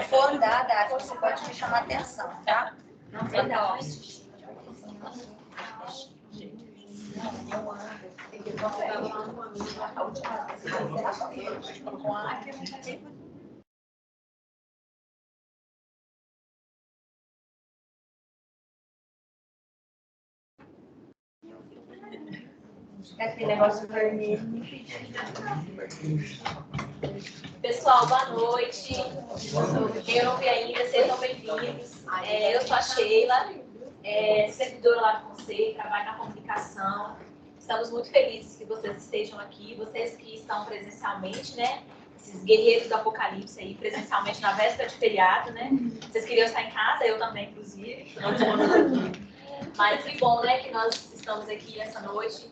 for andar, Daphne, você pode me chamar a atenção, tá? Não tem não. Aquele negócio vermelho. Pessoal, boa noite. Quem não vi ainda, sejam bem-vindos. Eu sou a Sheila, servidora lá do Conselho, trabalho na comunicação. Estamos muito felizes que vocês estejam aqui, vocês que estão presencialmente, né? Esses guerreiros do apocalipse aí, presencialmente na véspera de feriado, né? Vocês queriam estar em casa, eu também, inclusive. Mas que bom, né, que nós estamos aqui essa noite.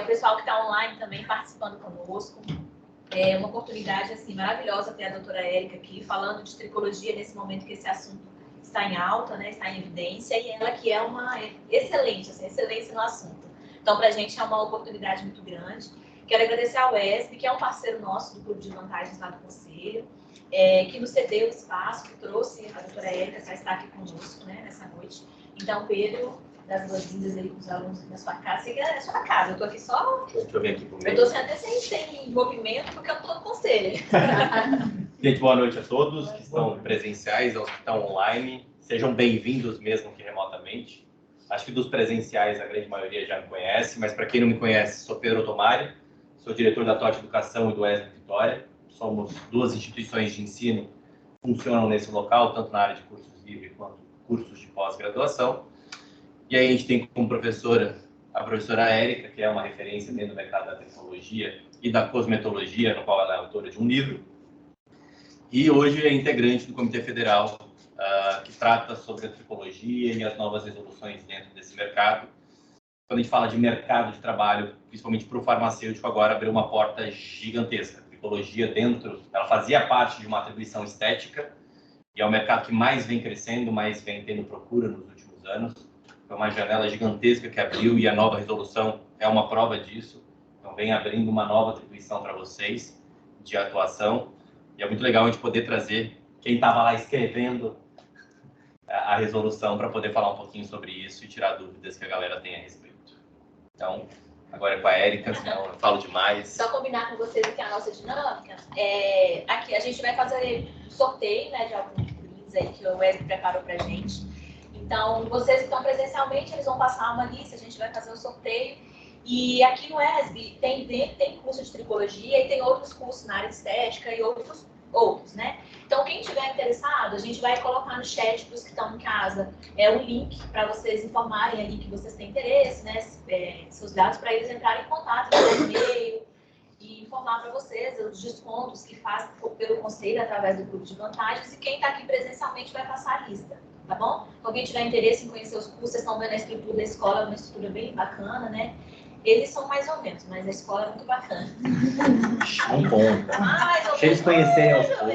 O pessoal que está online também participando conosco. É uma oportunidade assim, maravilhosa ter a doutora Érica aqui, falando de tricologia nesse momento que esse assunto está em alta, né, está em evidência, e ela que é uma excelente, assim, excelência no assunto. Então, para a gente é uma oportunidade muito grande. Quero agradecer ao ESB, que é um parceiro nosso do Clube de Vantagens lá do Conselho, que nos cedeu o espaço, que trouxe a doutora Érica para estar aqui conosco, né, nessa noite. Então, Pedro, das boas-vindas aí com os alunos na sua casa. Você é a sua casa, eu estou aqui só... Deixa eu vir aqui comigo. Eu estou até sem movimento, porque eu estou no conselho. Gente, boa noite a todos que estão presenciais, aos que estão online. Sejam bem-vindos mesmo que remotamente. Acho que dos presenciais a grande maioria já me conhece, mas para quem não me conhece, sou Pedro Otomari, sou diretor da TOT Educação e do ESB Vitória. Somos duas instituições de ensino que funcionam nesse local, tanto na área de cursos livres quanto cursos de pós-graduação. E aí a gente tem como professora a professora Érica, que é uma referência dentro do mercado da tecnologia e da cosmetologia, no qual ela é autora de um livro. E hoje é integrante do Comitê Federal, que trata sobre a tricologia e as novas resoluções dentro desse mercado. Quando a gente fala de mercado de trabalho, principalmente para o farmacêutico, agora abriu uma porta gigantesca. A tricologia dentro, ela fazia parte de uma atribuição estética, e é o mercado que mais vem crescendo, mais vem tendo procura nos últimos anos. Foi uma janela gigantesca que abriu e a nova resolução é uma prova disso. Então, vem abrindo uma nova atribuição para vocês de atuação. E é muito legal a gente poder trazer quem estava lá escrevendo a resolução para poder falar um pouquinho sobre isso e tirar dúvidas que a galera tem a respeito. Então, agora é com a Érica, senão eu falo demais. Só combinar com vocês aqui a nossa dinâmica. Aqui a gente vai fazer um sorteio, né, de alguns brindes aí que o Wesley preparou para a gente. Então, vocês que estão presencialmente, eles vão passar uma lista, a gente vai fazer um sorteio. E aqui no ESB tem curso de tricologia e tem outros cursos na área de estética e outros, né? Então, quem estiver interessado, a gente vai colocar no chat para os que estão em casa um link para vocês informarem ali que vocês têm interesse, né? Seus dados para eles entrarem em contato pelo e-mail e informar para vocês os descontos que faz pelo conselho através do Clube de Vantagens, e quem está aqui presencialmente vai passar a lista. Tá bom? Então, quem tiver interesse em conhecer os cursos, vocês estão vendo a estrutura da escola, é uma estrutura bem bacana, né? Eles são mais ou menos, mas a escola é muito bacana. Um ponto. Deixa eles conhecerem aos poucos.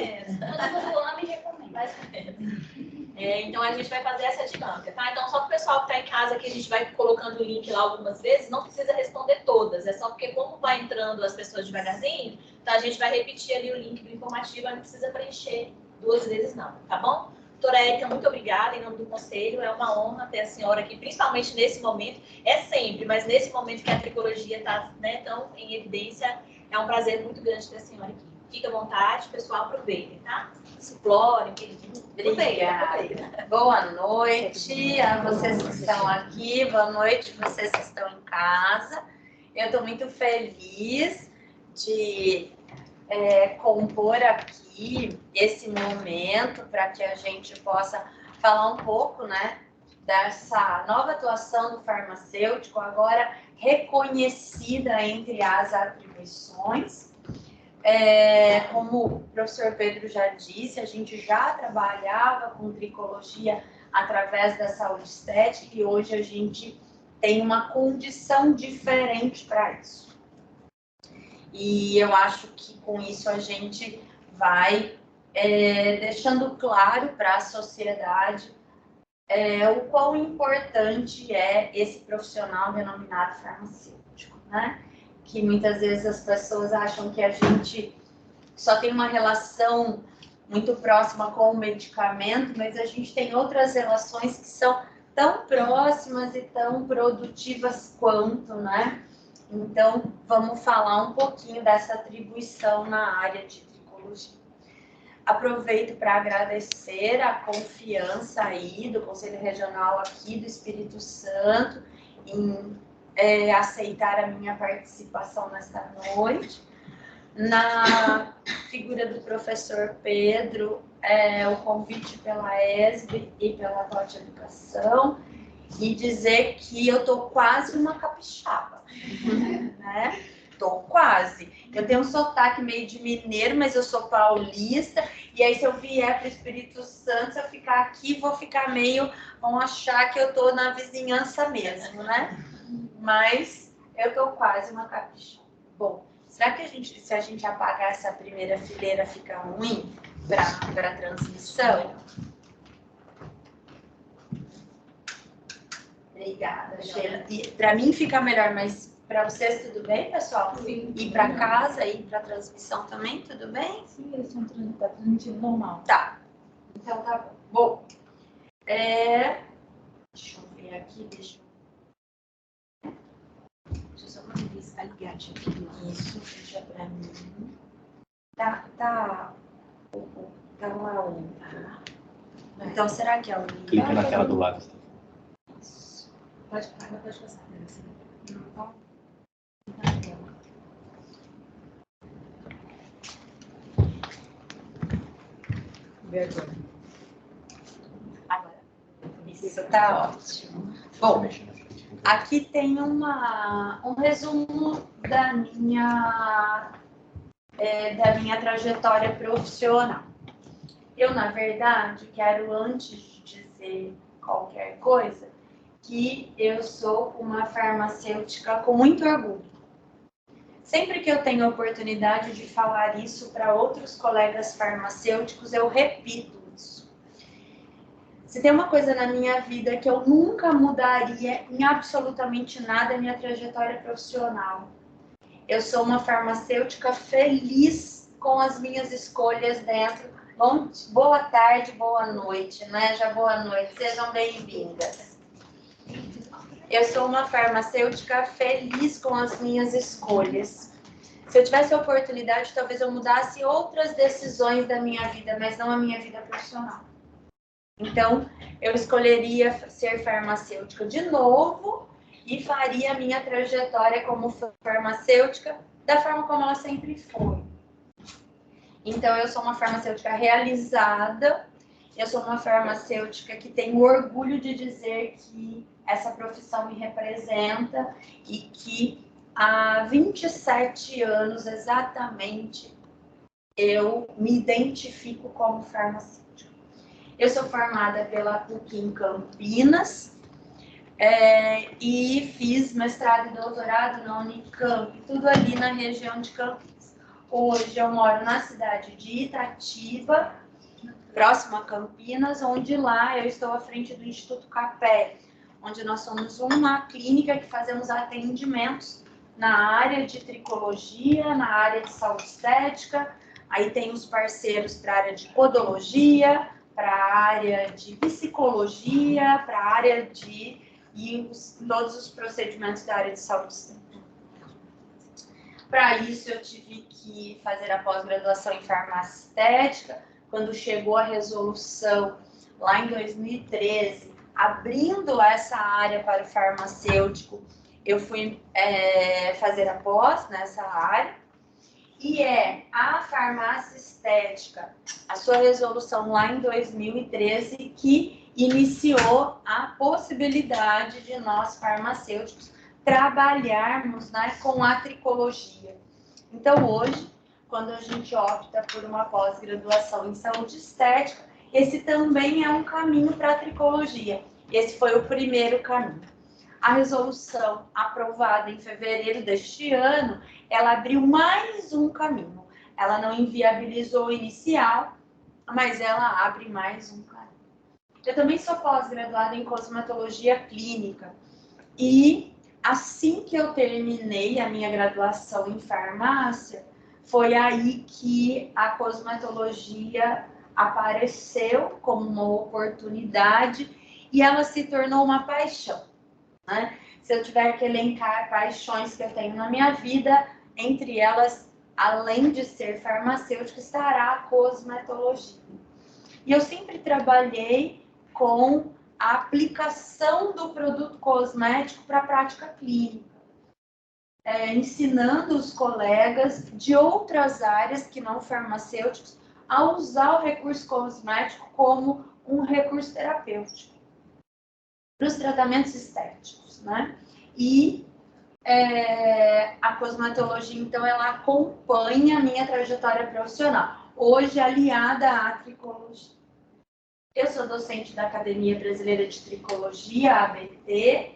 Então, a gente vai fazer essa dinâmica, tá? Então, só para o pessoal que está em casa, que a gente vai colocando o link lá algumas vezes, não precisa responder todas. É só porque, como vai entrando as pessoas devagarzinho, então a gente vai repetir ali o link do informativo, não precisa preencher 2 vezes não, tá bom? Doutora Érica, muito obrigada em nome do Conselho. É uma honra ter a senhora aqui, principalmente nesse momento. É sempre, mas nesse momento que a tricologia está, né, tão em evidência, é um prazer muito grande ter a senhora aqui. Fique à vontade, pessoal, aproveitem, tá? Explorem, Obrigada. Boa noite a vocês que estão aqui, boa noite vocês que estão em casa. Eu estou muito feliz de compor aqui esse momento para que a gente possa falar um pouco, né, dessa nova atuação do farmacêutico, agora reconhecida entre as atribuições. Como o professor Pedro já disse, a gente já trabalhava com tricologia através da saúde estética e hoje a gente tem uma condição diferente para isso. E eu acho que com isso a gente vai deixando claro para a sociedade o quão importante é esse profissional denominado farmacêutico, né? Que muitas vezes as pessoas acham que a gente só tem uma relação muito próxima com o medicamento, mas a gente tem outras relações que são tão próximas e tão produtivas quanto, né? Então, vamos falar um pouquinho dessa atribuição na área de tricologia. Aproveito para agradecer a confiança aí do Conselho Regional aqui do Espírito Santo em aceitar a minha participação nesta noite. Na figura do professor Pedro, o convite pela ESB e pela TOT Educação, e dizer que eu tô quase uma capixaba, né? Tô quase. Eu tenho um sotaque meio de mineiro, mas eu sou paulista, e aí se eu vier para o Espírito Santo, se eu ficar aqui, vão achar que eu tô na vizinhança mesmo, né? Mas eu tô quase uma capixaba. Bom, será que se a gente apagar essa primeira fileira, fica ruim para a transmissão? Obrigada, Sheila. Para mim fica melhor, mas para vocês tudo bem, pessoal? Sim. Ir para casa, ir para a transmissão também, tudo bem? Sim, eles estão transmitindo normal. Tá. Então tá bom. Bom, deixa eu ver aqui, deixa eu só ver se tá ligadinho. Isso, deixa pra mim. Tá lá um, tá? Então, será que é o link? Clica naquela do lado. Isso. Pode passar. Não tá? Vê agora. Agora. Isso tá ótimo. Bom, aqui tem um resumo da minha trajetória profissional. Eu, na verdade, quero, antes de dizer qualquer coisa, que eu sou uma farmacêutica com muito orgulho. Sempre que eu tenho a oportunidade de falar isso para outros colegas farmacêuticos, eu repito isso. Se tem uma coisa na minha vida que eu nunca mudaria em absolutamente nada, é minha trajetória profissional. Eu sou uma farmacêutica feliz com as minhas escolhas dentro. Bom, boa tarde, boa noite, né? Já boa noite, sejam bem-vindas. Eu sou uma farmacêutica feliz com as minhas escolhas. Se eu tivesse a oportunidade, talvez eu mudasse outras decisões da minha vida, mas não a minha vida profissional. Então, eu escolheria ser farmacêutica de novo e faria a minha trajetória como farmacêutica da forma como ela sempre foi. Então, eu sou uma farmacêutica realizada, eu sou uma farmacêutica que tem orgulho de dizer que essa profissão me representa e que há 27 anos exatamente eu me identifico como farmacêutica. Eu sou formada pela PUC em Campinas e fiz mestrado e doutorado na Unicamp, tudo ali na região de Campinas. Hoje eu moro na cidade de Itatiba, próximo a Campinas, onde lá eu estou à frente do Instituto Capelli, onde nós somos uma clínica que fazemos atendimentos na área de tricologia, na área de saúde estética. Aí tem os parceiros para a área de podologia, para a área de psicologia, para a área de... todos os procedimentos da área de saúde estética. Para isso, eu tive que fazer a pós-graduação em farmácia estética. Quando chegou a resolução, lá em 2013, abrindo essa área para o farmacêutico, eu fui fazer a pós nessa área. E a farmácia estética, a sua resolução lá em 2013, que iniciou a possibilidade de nós farmacêuticos trabalharmos, né, com a tricologia. Então, hoje, quando a gente opta por uma pós-graduação em saúde estética, esse também é um caminho para a tricologia. Esse foi o primeiro caminho. A resolução aprovada em fevereiro deste ano, ela abriu mais um caminho. Ela não inviabilizou o inicial, mas ela abre mais um caminho. Eu também sou pós-graduada em cosmetologia clínica e assim que eu terminei a minha graduação em farmácia, foi aí que a cosmetologia apareceu como uma oportunidade e ela se tornou uma paixão, né? Se eu tiver que elencar paixões que eu tenho na minha vida, entre elas, além de ser farmacêutica, estará a cosmetologia. E eu sempre trabalhei com a aplicação do produto cosmético para a prática clínica, ensinando os colegas de outras áreas que não farmacêuticos a usar o recurso cosmético como um recurso terapêutico para os tratamentos estéticos, né? E a cosmetologia, então, ela acompanha a minha trajetória profissional, hoje aliada à tricologia. Eu sou docente da Academia Brasileira de Tricologia, ABT,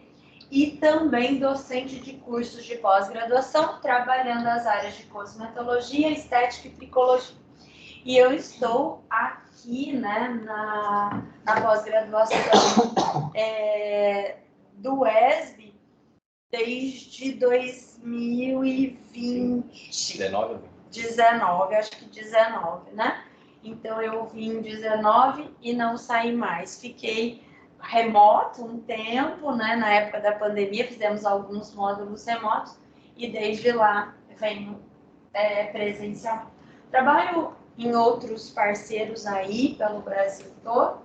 e também docente de cursos de pós-graduação, trabalhando as áreas de cosmetologia, estética e tricologia. E eu estou aqui, né, na pós-graduação do ESB desde 2020. 19, acho que 19, né? Então, eu vim em 19 e não saí mais. Fiquei remoto um tempo, né? Na época da pandemia, fizemos alguns módulos remotos e desde lá venho presencial. Trabalho em outros parceiros aí pelo Brasil todo.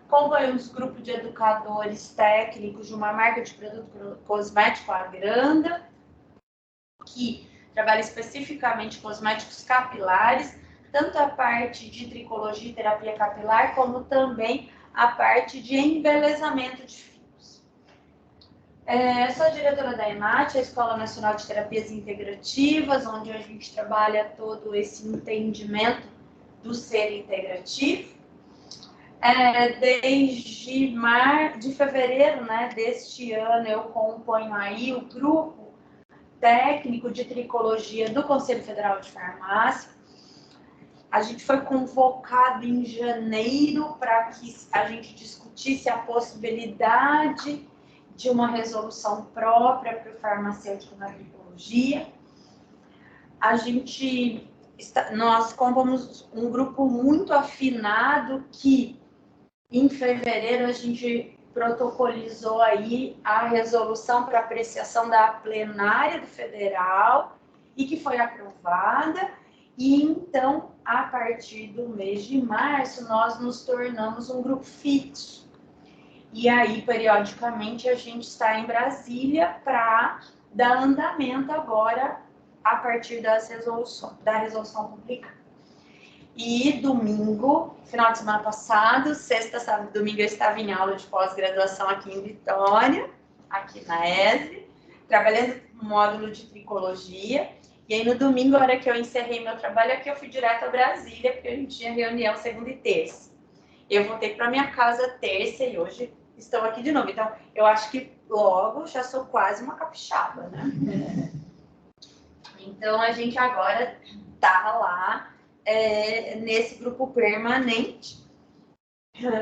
Acompanho os grupos de educadores técnicos de uma marca de produto cosmético, a Granda, que trabalha especificamente cosméticos capilares, tanto a parte de tricologia e terapia capilar, como também a parte de embelezamento de fios. Sou diretora da ENAT, a Escola Nacional de Terapias Integrativas, onde a gente trabalha todo esse entendimento do ser integrativo. Desde fevereiro, né, deste ano, eu componho aí o grupo técnico de tricologia do Conselho Federal de Farmácia. A gente foi convocado em janeiro para que a gente discutisse a possibilidade de uma resolução própria para o farmacêutico na tricologia. Nós compomos um grupo muito afinado que, em fevereiro, a gente protocolizou aí a resolução para apreciação da plenária do Federal e que foi aprovada. E então, a partir do mês de março, nós nos tornamos um grupo fixo. E aí, periodicamente, a gente está em Brasília para dar andamento agora a partir da resolução publicada. E domingo, final de semana passado, sexta, sábado e domingo, eu estava em aula de pós-graduação aqui em Vitória, aqui na ESB, trabalhando no módulo de tricologia. E aí, no domingo, a hora que eu encerrei meu trabalho aqui, eu fui direto a Brasília, porque a gente tinha reunião segunda e terça. Eu voltei para minha casa terça e hoje estou aqui de novo. Então, eu acho que logo já sou quase uma capixaba, né? Então, a gente agora está lá nesse grupo permanente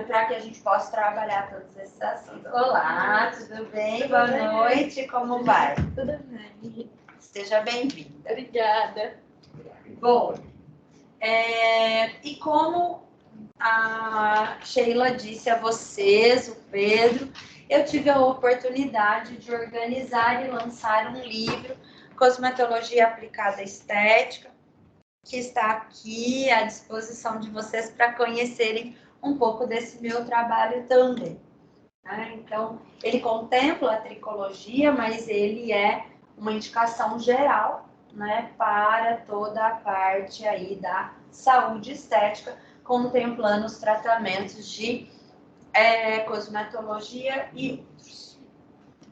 para que a gente possa trabalhar todos esses assuntos. Olá, tudo bem? Boa noite, como vai? Tudo bem. Seja bem-vinda. Obrigada. Bom, e como a Sheila disse a vocês, o Pedro, eu tive a oportunidade de organizar e lançar um livro, Cosmetologia Aplicada à Estética, que está aqui à disposição de vocês para conhecerem um pouco desse meu trabalho também. Então, ele contempla a tricologia, mas ele é uma indicação geral, né, para toda a parte aí da saúde estética, contemplando os tratamentos de cosmetologia e outros.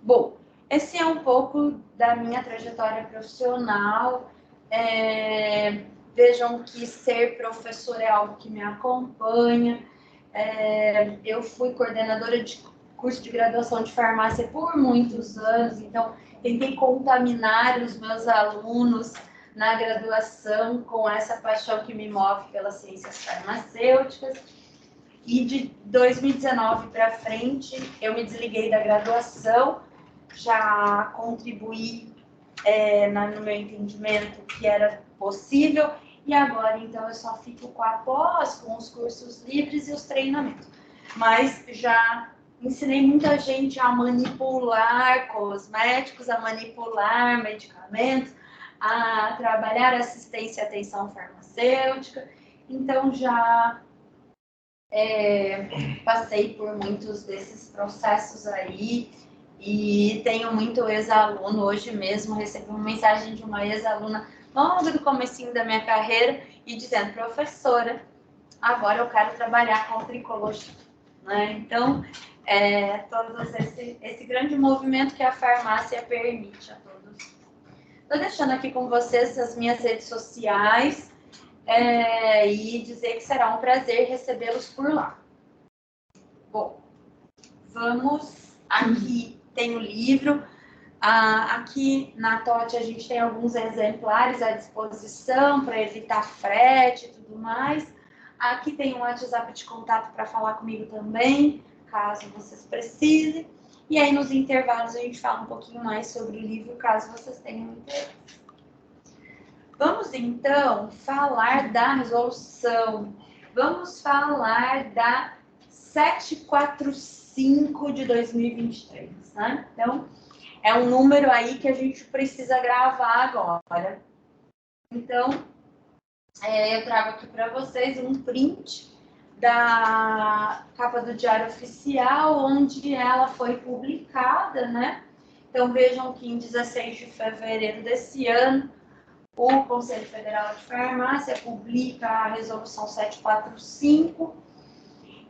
Bom, esse é um pouco da minha trajetória profissional. Vejam que ser professor é algo que me acompanha. Eu fui coordenadora de curso de graduação de farmácia por muitos anos, então tentei contaminar os meus alunos na graduação com essa paixão que me move pelas ciências farmacêuticas. E de 2019 para frente, eu me desliguei da graduação, já contribuí no meu entendimento que era possível, e agora, então, eu só fico com a pós, com os cursos livres e os treinamentos. Mas já ensinei muita gente a manipular cosméticos, a manipular medicamentos, a trabalhar assistência e atenção farmacêutica. Então, já passei por muitos desses processos aí e tenho muito ex-aluno. Hoje mesmo recebi uma mensagem de uma ex-aluna logo do comecinho da minha carreira e dizendo: professora, agora eu quero trabalhar com tricologia, né? Então, todo esse grande movimento que a farmácia permite a todos. Estou deixando aqui com vocês as minhas redes sociais e dizer que será um prazer recebê-los por lá. Bom, vamos aqui, tem o livro. Aqui na TOT a gente tem alguns exemplares à disposição para evitar frete e tudo mais. Aqui tem um WhatsApp de contato para falar comigo também, caso vocês precisem. E aí nos intervalos a gente fala um pouquinho mais sobre o livro, caso vocês tenham interesse. Vamos então falar da resolução. Vamos falar da 745 de 2023, né? Então, é um número aí que a gente precisa gravar agora. Então, eu trago aqui para vocês um print da capa do Diário Oficial, onde ela foi publicada, né? Então, vejam que em 16 de fevereiro desse ano, o Conselho Federal de Farmácia publica a Resolução 745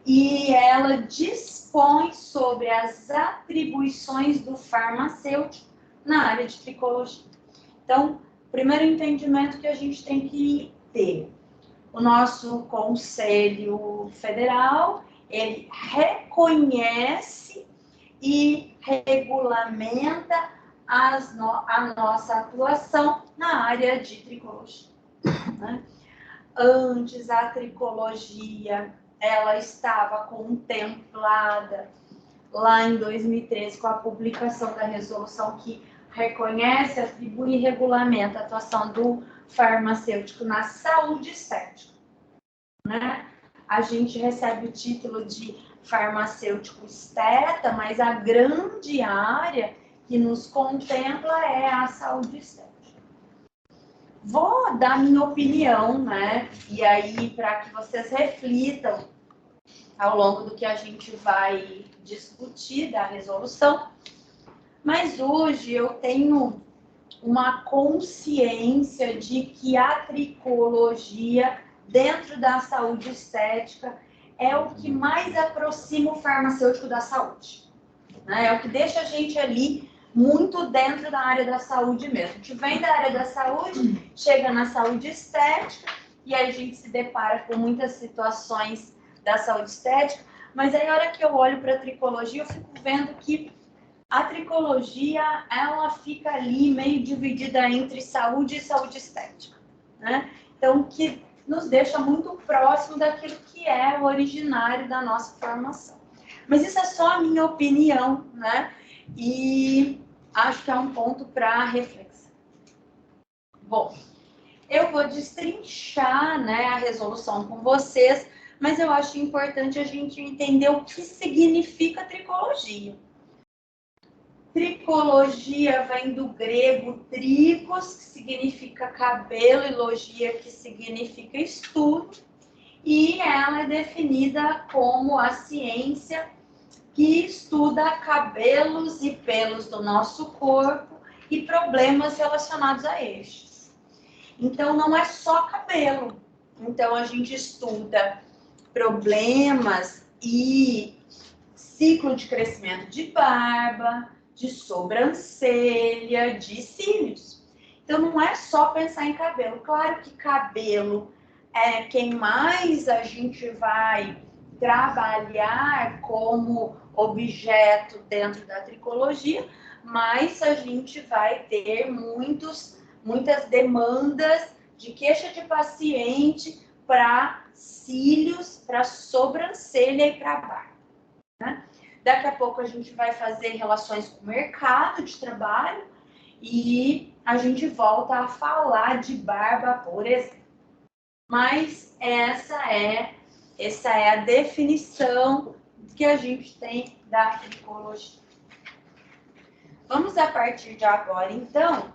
e ela dispõe sobre as atribuições do farmacêutico na área de tricologia. Então, primeiro entendimento que a gente tem que ter: o nosso Conselho Federal, ele reconhece e regulamenta a nossa atuação na área de tricologia, né? Antes, a tricologia ela estava contemplada lá em 2013 com a publicação da resolução que reconhece, atribui e regulamenta a atuação do farmacêutico na saúde estética, né? A gente recebe o título de farmacêutico esteta, mas a grande área que nos contempla é a saúde estética. Vou dar minha opinião, né? E aí, para que vocês reflitam ao longo do que a gente vai discutir da resolução. Mas hoje eu tenho uma consciência de que a tricologia dentro da saúde estética é o que mais aproxima o farmacêutico da saúde, né? É o que deixa a gente ali muito dentro da área da saúde mesmo. A gente vem da área da saúde, chega na saúde estética e aí a gente se depara com muitas situações da saúde estética, mas aí a hora que eu olho para a tricologia eu fico vendo que a tricologia ela fica ali meio dividida entre saúde e saúde estética, né? Então, que nos deixa muito próximo daquilo que é o originário da nossa formação. Mas isso é só a minha opinião, né? E acho que é um ponto para reflexão. Bom, eu vou destrinchar, né, a resolução com vocês, mas eu acho importante a gente entender o que significa tricologia. Tricologia vem do grego tricos, que significa cabelo, e logia, que significa estudo, e ela é definida como a ciência que estuda cabelos e pelos do nosso corpo e problemas relacionados a estes. Então, não é só cabelo. Então, a gente estuda problemas e ciclo de crescimento de barba, de sobrancelha, de cílios. Então, não é só pensar em cabelo. Claro que cabelo é quem mais a gente vai trabalhar como objeto dentro da tricologia, mas a gente vai ter muitas demandas de queixa de paciente para cílios, para sobrancelha e para barba, né? Daqui a pouco a gente vai fazer relações com o mercado de trabalho e a gente volta a falar de barba, por exemplo. Mas essa é a definição que a gente tem da tricologia. Vamos, a partir de agora, então,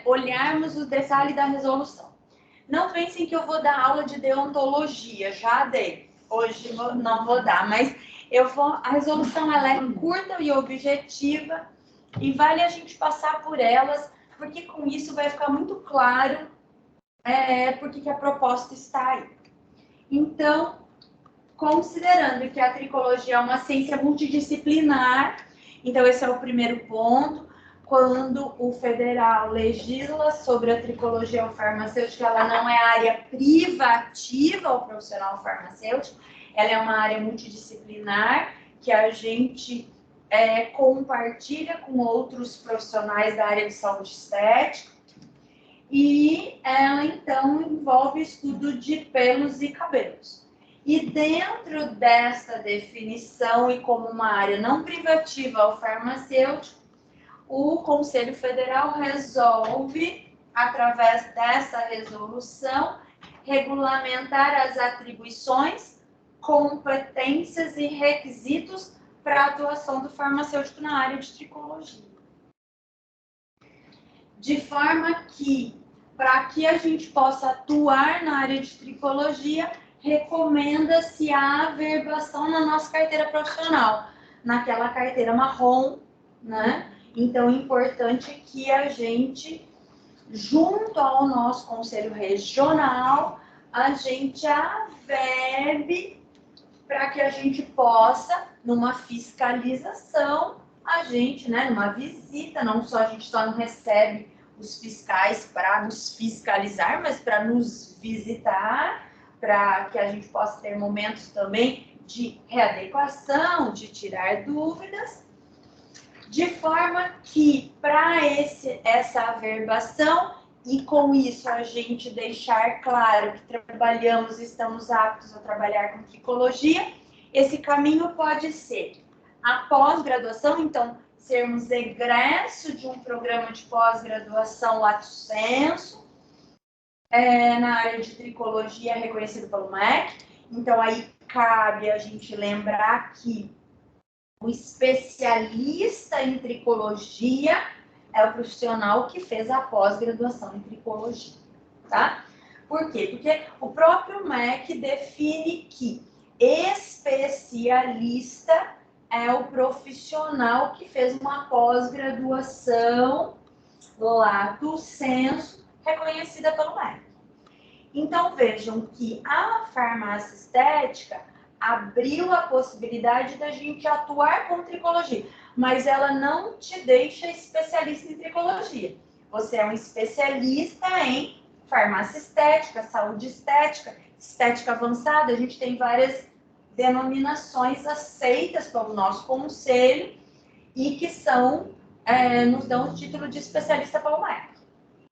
olharmos o detalhe da resolução. Não pensem que eu vou dar aula de deontologia, já dei. Hoje não vou dar, mas a resolução ela é curta e objetiva e vale a gente passar por elas, porque com isso vai ficar muito claro porque que a proposta está aí. Então, considerando que a tricologia é uma ciência multidisciplinar, então esse é o primeiro ponto. Quando o federal legisla sobre a tricologia farmacêutica, ela não é área privativa ao profissional farmacêutico, ela é uma área multidisciplinar que a gente compartilha com outros profissionais da área de saúde estética, e ela, então, envolve estudo de pelos e cabelos. E dentro dessa definição, e como uma área não privativa ao farmacêutico, o Conselho Federal resolve, através dessa resolução, regulamentar as atribuições, competências e requisitos para a atuação do farmacêutico na área de tricologia. De forma que, para que a gente possa atuar na área de tricologia, recomenda-se a averbação na nossa carteira profissional, naquela carteira marrom, né? Então, é importante que a gente, junto ao nosso conselho regional, a gente averbe para que a gente possa, numa fiscalização, a gente, né, numa visita, não só a gente só não recebe os fiscais para nos fiscalizar, mas para nos visitar, para que a gente possa ter momentos também de readequação, de tirar dúvidas, de forma que, para essa averbação, e com isso a gente deixar claro que trabalhamos, estamos aptos a trabalhar com tricologia, esse caminho pode ser a pós-graduação, então, sermos egresso de um programa de pós-graduação lato sensu, na área de tricologia reconhecido pelo MEC. Então, aí cabe a gente lembrar que o especialista em tricologia é o profissional que fez a pós-graduação em tricologia, tá? Por quê? Porque o próprio MEC define que especialista é o profissional que fez uma pós-graduação lato sensu reconhecida pelo MEC. Então, vejam que a farmácia estética abriu a possibilidade da gente atuar com tricologia, mas ela não te deixa especialista em tricologia. Você é um especialista em farmácia estética, saúde estética, estética avançada. A gente tem várias denominações aceitas pelo nosso conselho e que nos dão o título de especialista pelo MEC.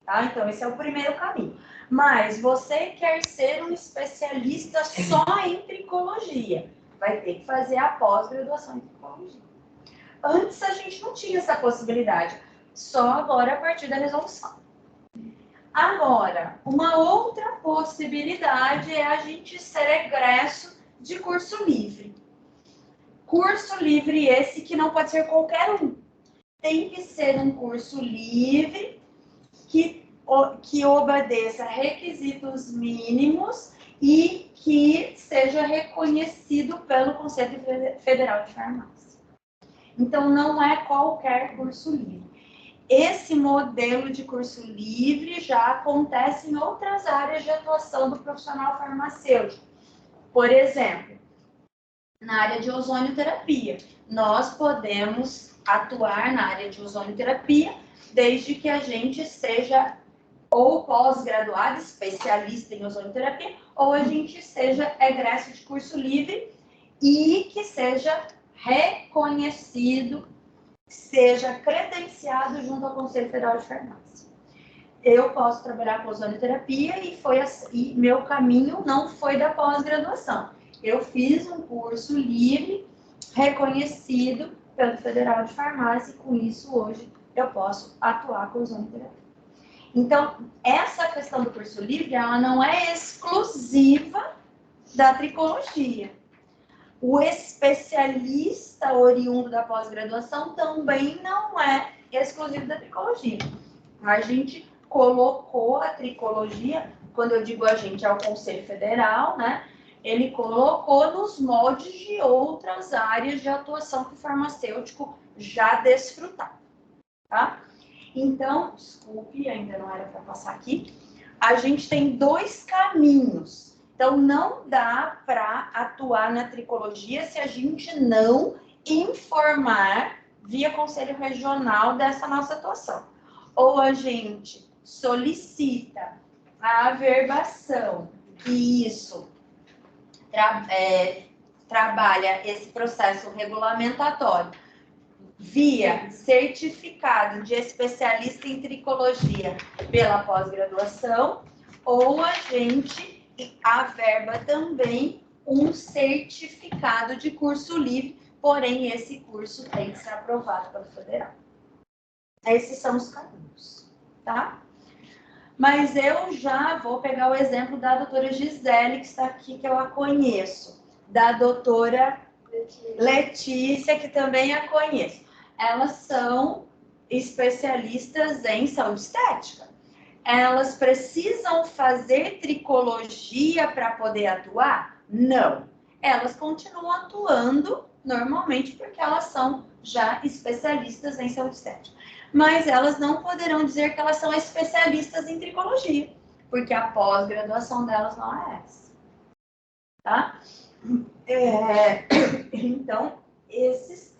Tá? Então, esse é o primeiro caminho. Mas você quer ser um especialista só em tricologia, vai ter que fazer a pós-graduação em tricologia. Antes a gente não tinha essa possibilidade, só agora a partir da resolução. Agora, uma outra possibilidade é a gente ser egresso de curso livre. Curso livre esse que não pode ser qualquer um. Tem que ser um curso livre que obedeça requisitos mínimos e que seja reconhecido pelo Conselho Federal de Farmácia. Então, não é qualquer curso livre. Esse modelo de curso livre já acontece em outras áreas de atuação do profissional farmacêutico. Por exemplo, na área de ozonioterapia. Nós podemos atuar na área de ozonioterapia desde que a gente seja ou pós-graduado, especialista em ozonioterapia, ou a gente seja egresso de curso livre e que seja reconhecido, seja credenciado junto ao Conselho Federal de Farmácia. Eu posso trabalhar com ozonioterapia e meu caminho não foi da pós-graduação. Eu fiz um curso livre, reconhecido pelo Federal de Farmácia, e com isso hoje eu posso atuar com ozonioterapia. Então, essa questão do curso livre, ela não é exclusiva da tricologia. O especialista oriundo da pós-graduação também não é exclusivo da tricologia. A gente colocou a tricologia, quando eu digo a gente, é o Conselho Federal, né? Ele colocou nos moldes de outras áreas de atuação que o farmacêutico já desfrutava, tá? Então, desculpe, ainda não era para passar aqui. A gente tem dois caminhos. Então, não dá para atuar na tricologia se a gente não informar via Conselho Regional dessa nossa atuação. Ou a gente solicita a averbação, e isso trabalha esse processo regulamentatório via certificado de especialista em tricologia pela pós-graduação, ou a gente averba também um certificado de curso livre, porém esse curso tem que ser aprovado pelo federal. Esses são os caminhos, tá? Mas eu já vou pegar o exemplo da doutora Gisele, que está aqui, que eu a conheço, da doutora Letícia, que também a conheço. Elas são especialistas em saúde estética. Elas precisam fazer tricologia para poder atuar? Não. Elas continuam atuando normalmente porque elas são já especialistas em saúde estética. Mas elas não poderão dizer que elas são especialistas em tricologia, porque a pós-graduação delas não é essa. Tá? Então, esses...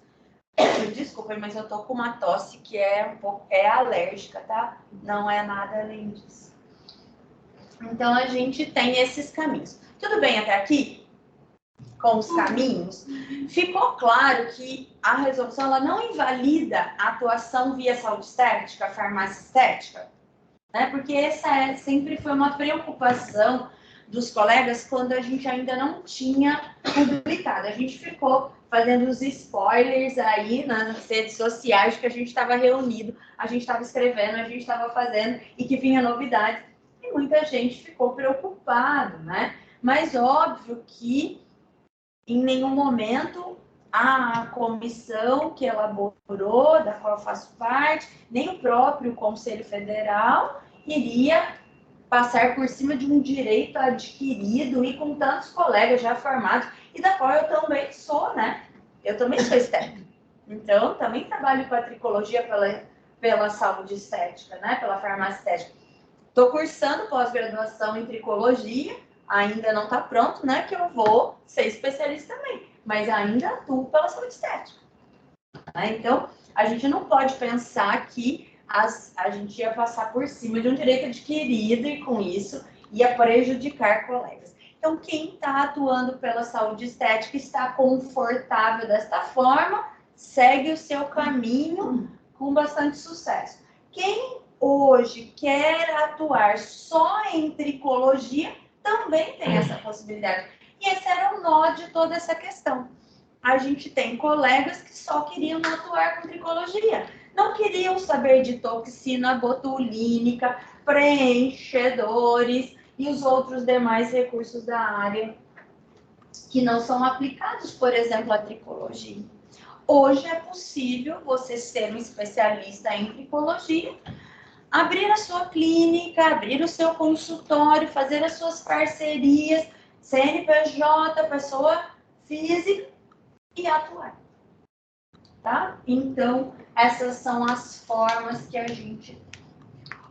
Desculpa, mas eu tô com uma tosse que é alérgica, tá? Não é nada além disso. Então, a gente tem esses caminhos. Tudo bem até aqui? Com os caminhos? Ficou claro que a resolução ela não invalida a atuação via saúde estética, farmácia estética? Né? Porque essa sempre foi uma preocupação dos colegas quando a gente ainda não tinha publicado. A gente ficou fazendo os spoilers aí nas redes sociais que a gente estava reunido, a gente estava escrevendo, a gente estava fazendo e que vinha novidades. E muita gente ficou preocupado, né? Mas óbvio que em nenhum momento a comissão que elaborou, da qual eu faço parte, nem o próprio Conselho Federal iria passar por cima de um direito adquirido e com tantos colegas já formados, e da qual eu também sou, né? Eu também sou estética. Então, também trabalho com a tricologia pela saúde estética, né? Pela farmácia estética. Estou cursando pós-graduação em tricologia, ainda não está pronto, né? Que eu vou ser especialista também, mas ainda atuo pela saúde estética. Né? Então, a gente não pode pensar que a gente ia passar por cima de um direito adquirido e, com isso, ia prejudicar colegas. Então, quem está atuando pela saúde estética está confortável desta forma, segue o seu caminho com bastante sucesso. Quem hoje quer atuar só em tricologia, também tem essa possibilidade. E esse era o nó de toda essa questão. A gente tem colegas que só queriam atuar com tricologia. Não queriam saber de toxina botulínica, preenchedores e os outros demais recursos da área que não são aplicados, por exemplo, à tricologia. Hoje é possível você ser um especialista em tricologia, abrir a sua clínica, abrir o seu consultório, fazer as suas parcerias, CNPJ, pessoa física, e atuar. Tá? Então, essas são as formas que a gente...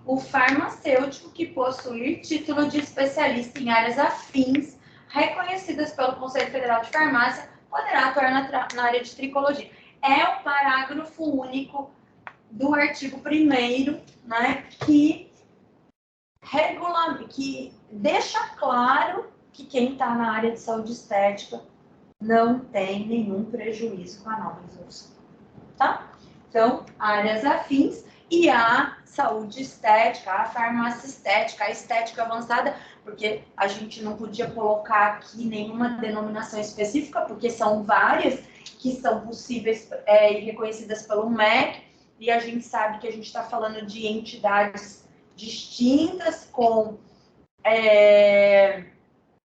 O farmacêutico que possuir título de especialista em áreas afins, reconhecidas pelo Conselho Federal de Farmácia, poderá atuar na área de tricologia. É o parágrafo único do artigo 1º, né, que deixa claro que quem está na área de saúde estética não tem nenhum prejuízo com a nova resolução. Tá? Então, áreas afins e a saúde estética, a farmácia estética, a estética avançada, porque a gente não podia colocar aqui nenhuma denominação específica, porque são várias que são possíveis e reconhecidas pelo MEC, e a gente sabe que a gente está falando de entidades distintas, com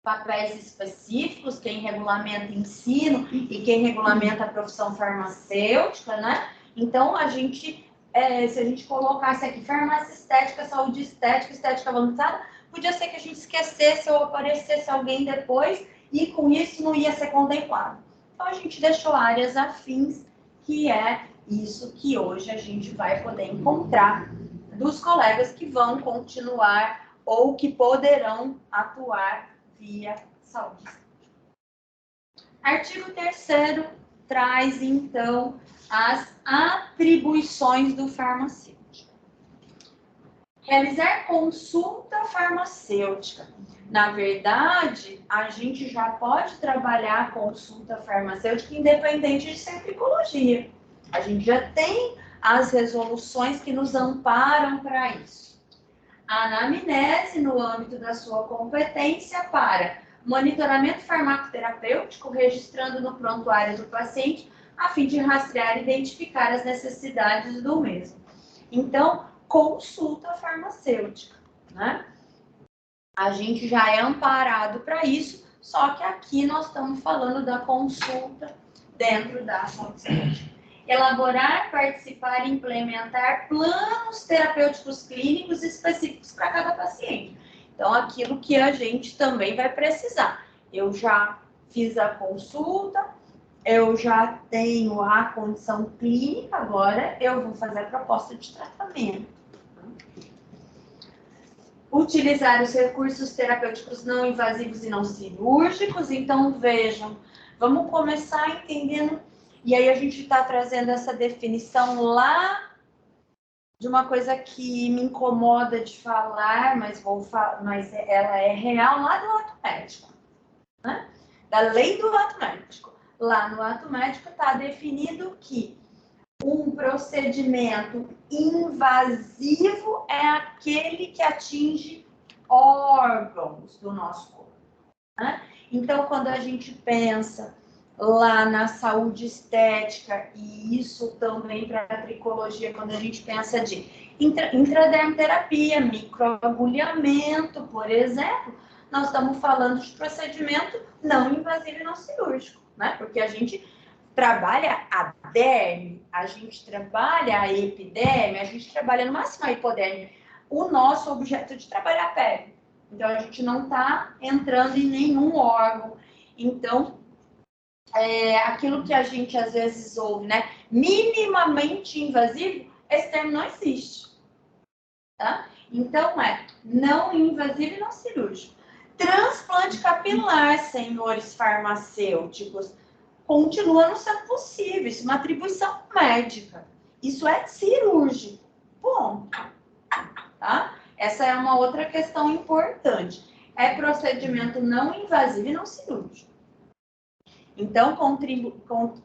papéis específicos, quem regulamenta ensino e quem regulamenta a profissão farmacêutica, né? Então, a gente, se a gente colocasse aqui farmácia estética, saúde estética, estética avançada, podia ser que a gente esquecesse ou aparecesse alguém depois e com isso não ia ser contemplado. Então, a gente deixou áreas afins, que é isso que hoje a gente vai poder encontrar dos colegas que vão continuar ou que poderão atuar via saúde. Artigo 3º traz, então, as atribuições do farmacêutico. Realizar consulta farmacêutica. Na verdade, a gente já pode trabalhar a consulta farmacêutica independente de ser tricologia. A gente já tem as resoluções que nos amparam para isso. A anamnese no âmbito da sua competência para monitoramento farmacoterapêutico, registrando no prontuário do paciente, a fim de rastrear e identificar as necessidades do mesmo. Então, consulta farmacêutica, né? A gente já é amparado para isso, só que aqui nós estamos falando da consulta dentro da saúde. Elaborar, participar e implementar planos terapêuticos clínicos específicos para cada paciente. Então, aquilo que a gente também vai precisar. Eu já fiz a consulta, eu já tenho a condição clínica, agora eu vou fazer a proposta de tratamento. Utilizar os recursos terapêuticos não invasivos e não cirúrgicos. Então, vejam, vamos começar entendendo. E aí a gente está trazendo essa definição lá de uma coisa que me incomoda de falar, mas ela é real lá do ato médico, né? Da lei do ato médico. Lá no ato médico está definido que um procedimento invasivo é aquele que atinge órgãos do nosso corpo, né? Então, quando a gente pensa lá na saúde estética, e isso também para a tricologia, quando a gente pensa de intradermoterapia, microagulhamento, por exemplo, nós estamos falando de procedimento não invasivo e não cirúrgico, né? Porque a gente trabalha a derme, a gente trabalha a epiderme, a gente trabalha no máximo a hipoderme. O nosso objeto de trabalhar a pele. Então, a gente não está entrando em nenhum órgão. Então, aquilo que a gente às vezes ouve, né? Minimamente invasivo, esse termo não existe. Tá? Então, não invasivo e não cirúrgico. Transplante capilar, senhores farmacêuticos, continua não sendo possível. Isso é uma atribuição médica. Isso é cirúrgico. Bom, tá? Essa é uma outra questão importante. É procedimento não invasivo e não cirúrgico. Então,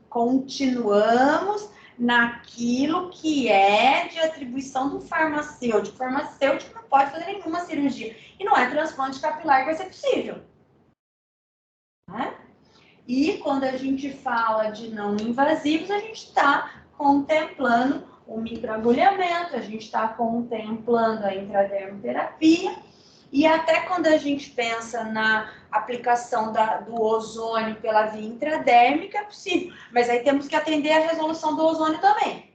continuamos naquilo que é de atribuição do farmacêutico. O farmacêutico não pode fazer nenhuma cirurgia. E não é transplante capilar que vai ser possível. Né? E quando a gente fala de não invasivos, a gente está contemplando o microagulhamento, a gente está contemplando a intradermoterapia. E até quando a gente pensa na aplicação do ozônio pela via intradérmica, é possível. Mas aí temos que atender a resolução do ozônio também.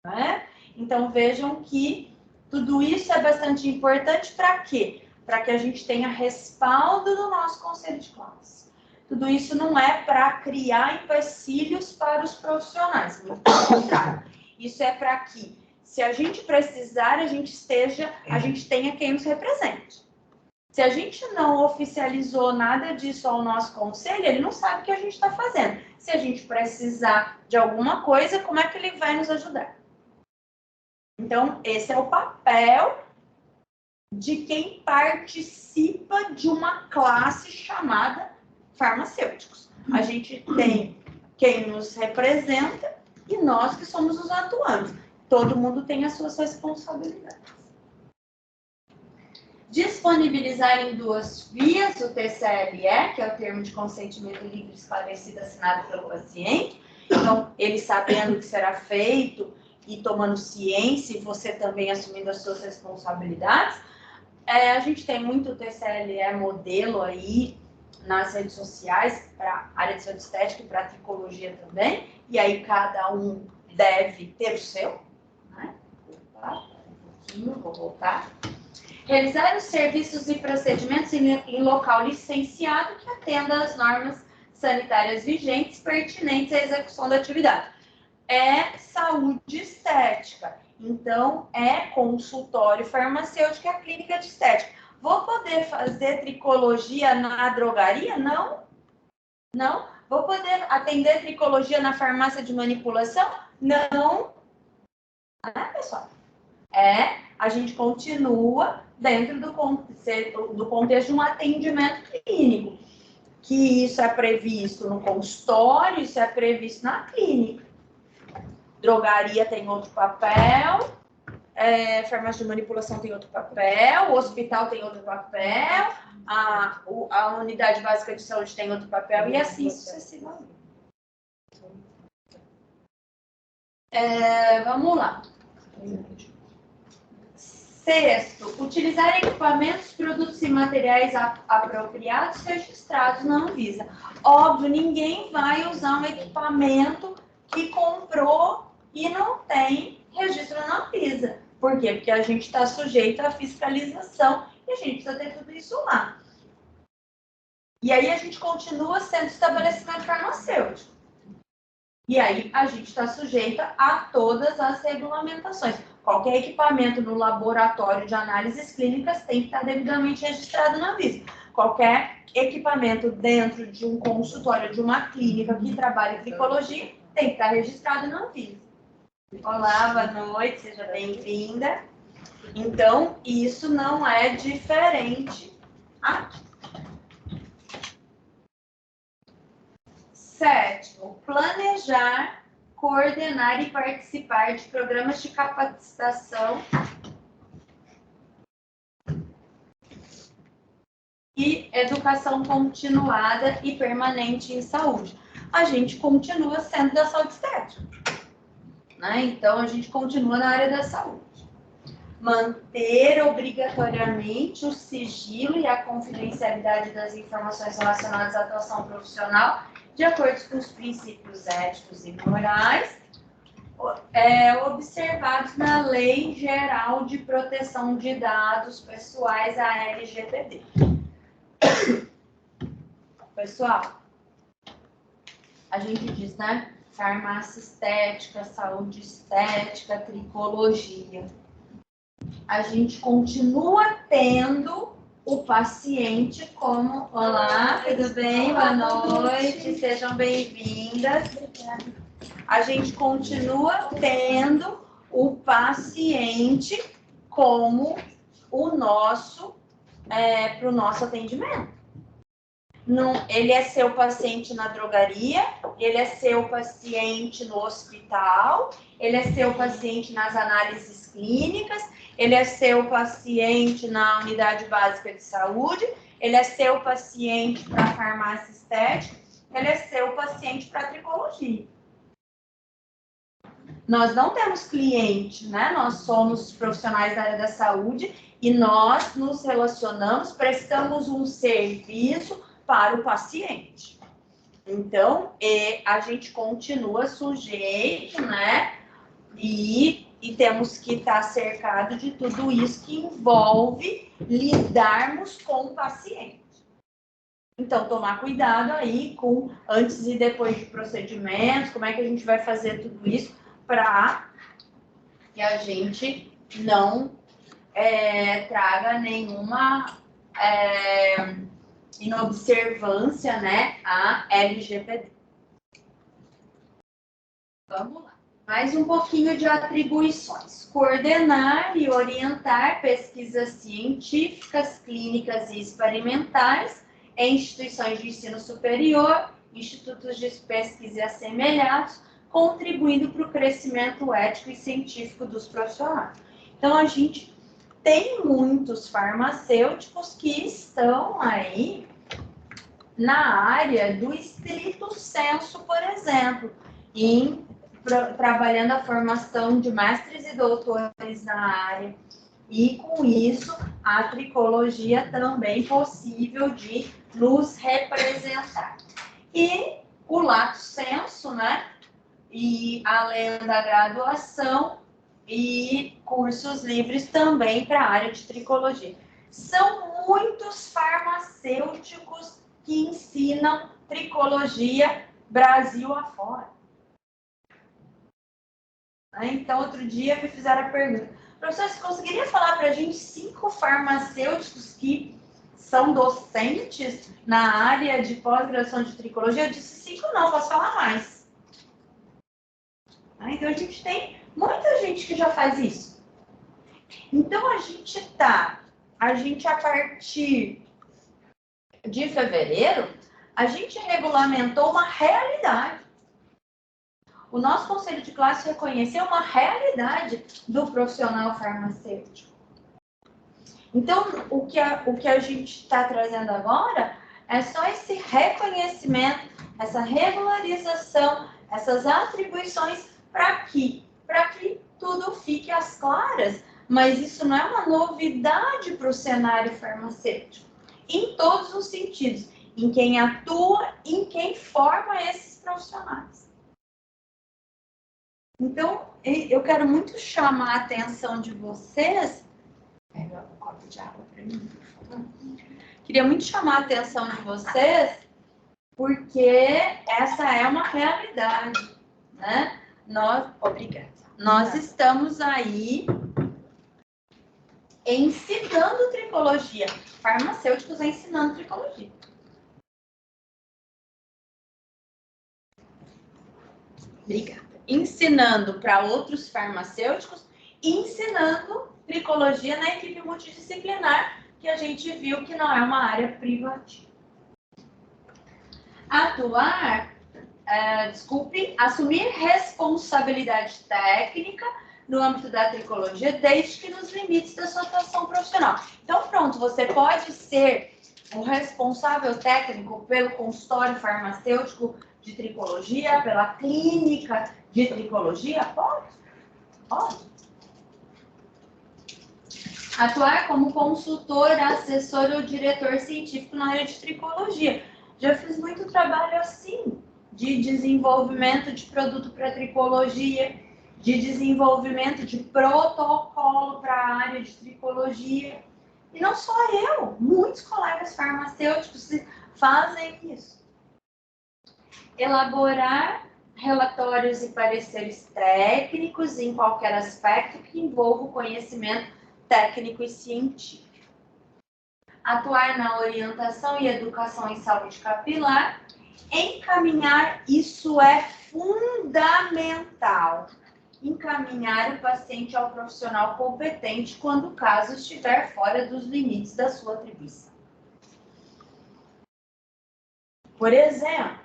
Né? Então, vejam que tudo isso é bastante importante para quê? Para que a gente tenha respaldo do nosso conselho de classe. Tudo isso não é para criar empecilhos para os profissionais, muito pelo contrário. Isso é para que, se a gente precisar, a gente tenha quem nos represente. Se a gente não oficializou nada disso ao nosso conselho, ele não sabe o que a gente está fazendo. Se a gente precisar de alguma coisa, como é que ele vai nos ajudar? Então, esse é o papel de quem participa de uma classe chamada farmacêuticos. A gente tem quem nos representa e nós que somos os atuantes. Todo mundo tem as suas responsabilidades. Disponibilizar em 2 vias o TCLE, que é o termo de consentimento livre e esclarecido assinado pelo paciente. Então, ele sabendo o que será feito e tomando ciência, e você também assumindo as suas responsabilidades. A gente tem muito TCLE modelo aí nas redes sociais, para a área de saúde estética e para a tricologia também, e aí cada um deve ter o seu. Né? Vou voltar. Realizar os serviços e procedimentos em local licenciado que atenda às normas sanitárias vigentes pertinentes à execução da atividade. É saúde estética. Então, é consultório farmacêutico e a clínica de estética. Vou poder fazer tricologia na drogaria? Não. Não. Vou poder atender tricologia na farmácia de manipulação? Não. Pessoal? A gente continua dentro do contexto de um atendimento clínico. Que isso é previsto no consultório, isso é previsto na clínica. Drogaria tem outro papel, farmácia de manipulação tem outro papel, o hospital tem outro papel, a unidade básica de saúde tem outro papel e assim sucessivamente. Vamos lá. Sexto, utilizar equipamentos, produtos e materiais apropriados registrados na Anvisa. Óbvio, ninguém vai usar um equipamento que comprou e não tem registro na Anvisa. Por quê? Porque a gente está sujeito à fiscalização e a gente precisa ter tudo isso lá. E aí a gente continua sendo estabelecimento farmacêutico. E aí a gente está sujeita a todas as regulamentações. Qualquer equipamento no laboratório de análises clínicas tem que estar devidamente registrado na Anvisa. Qualquer equipamento dentro de um consultório de uma clínica que trabalha em tricologia tem que estar registrado na Anvisa. Olá, boa noite, seja bem-vinda. Então, isso não é diferente aqui. Sétimo, planejar, coordenar e participar de programas de capacitação e educação continuada e permanente em saúde. A gente continua sendo da saúde estética, né? Então, a gente continua na área da saúde. Manter obrigatoriamente o sigilo e a confidencialidade das informações relacionadas à atuação profissional de acordo com os princípios éticos e morais observados na Lei Geral de Proteção de Dados Pessoais, a LGPD. Pessoal, a gente diz, né? Farmácia estética, saúde estética, tricologia. A gente continua tendo o paciente como... Olá, tudo bem? Boa noite, sejam bem-vindas. A gente continua tendo o paciente como o nosso, para o nosso atendimento. Não, ele é seu paciente na drogaria, ele é seu paciente no hospital, ele é seu paciente nas análises clínicas, ele é seu paciente na unidade básica de saúde, ele é seu paciente para a farmácia estética, ele é seu paciente para a tricologia. Nós não temos cliente, né? Nós somos profissionais da área da saúde e nós nos relacionamos, prestamos um serviço para o paciente. Então, a gente continua sujeito, né? E temos que estar cercado de tudo isso que envolve lidarmos com o paciente. Então, tomar cuidado aí com antes e depois de procedimentos, como é que a gente vai fazer tudo isso para que a gente não traga nenhuma inobservância, né, à LGPD. Vamos lá. Mais um pouquinho de atribuições. Coordenar e orientar pesquisas científicas, clínicas e experimentais em instituições de ensino superior, institutos de pesquisa assemelhados, contribuindo para o crescimento ético e científico dos profissionais. Então, a gente tem muitos farmacêuticos que estão aí na área do estrito senso, por exemplo, em trabalhando a formação de mestres e doutores na área. E, com isso, a tricologia também possível de nos representar. E o lato sensu, né? E além da graduação e cursos livres também para a área de tricologia. São muitos farmacêuticos que ensinam tricologia Brasil afora. Então, outro dia me fizeram a pergunta: professor, você conseguiria falar para a gente 5 farmacêuticos que são docentes na área de pós-graduação de tricologia? Eu disse 5 não, posso falar mais. Então, a gente tem muita gente que já faz isso. Então, a gente a partir de fevereiro, a gente regulamentou uma realidade. O nosso conselho de classe reconheceu uma realidade do profissional farmacêutico. Então, o que a gente está trazendo agora é só esse reconhecimento, essa regularização, essas atribuições para que tudo fique às claras. Mas isso não é uma novidade para o cenário farmacêutico, em todos os sentidos, em quem atua, em quem forma esses profissionais. Então, eu quero muito chamar a atenção de vocês. Pega um copo de água para mim, por favor. Queria muito chamar a atenção de vocês, porque essa é uma realidade, né? Obrigada. Nós estamos aí ensinando tricologia, farmacêuticos ensinando tricologia. Obrigada. Ensinando para outros farmacêuticos, ensinando tricologia na equipe multidisciplinar, que a gente viu que não é uma área privativa. Assumir responsabilidade técnica no âmbito da tricologia, desde que nos limites da sua atuação profissional. Então, pronto, você pode ser o responsável técnico pelo consultório farmacêutico de tricologia, pela clínica de tricologia? Pode. Atuar como consultor, assessor ou diretor científico na área de tricologia. Já fiz muito trabalho assim, de desenvolvimento de produto para tricologia, de desenvolvimento de protocolo para a área de tricologia. E não só eu, muitos colegas farmacêuticos fazem isso. Elaborar relatórios e pareceres técnicos em qualquer aspecto que envolva o conhecimento técnico e científico. Atuar na orientação e educação em saúde capilar. Encaminhar, isso é fundamental. Encaminhar o paciente ao profissional competente quando o caso estiver fora dos limites da sua atribuição. Por exemplo,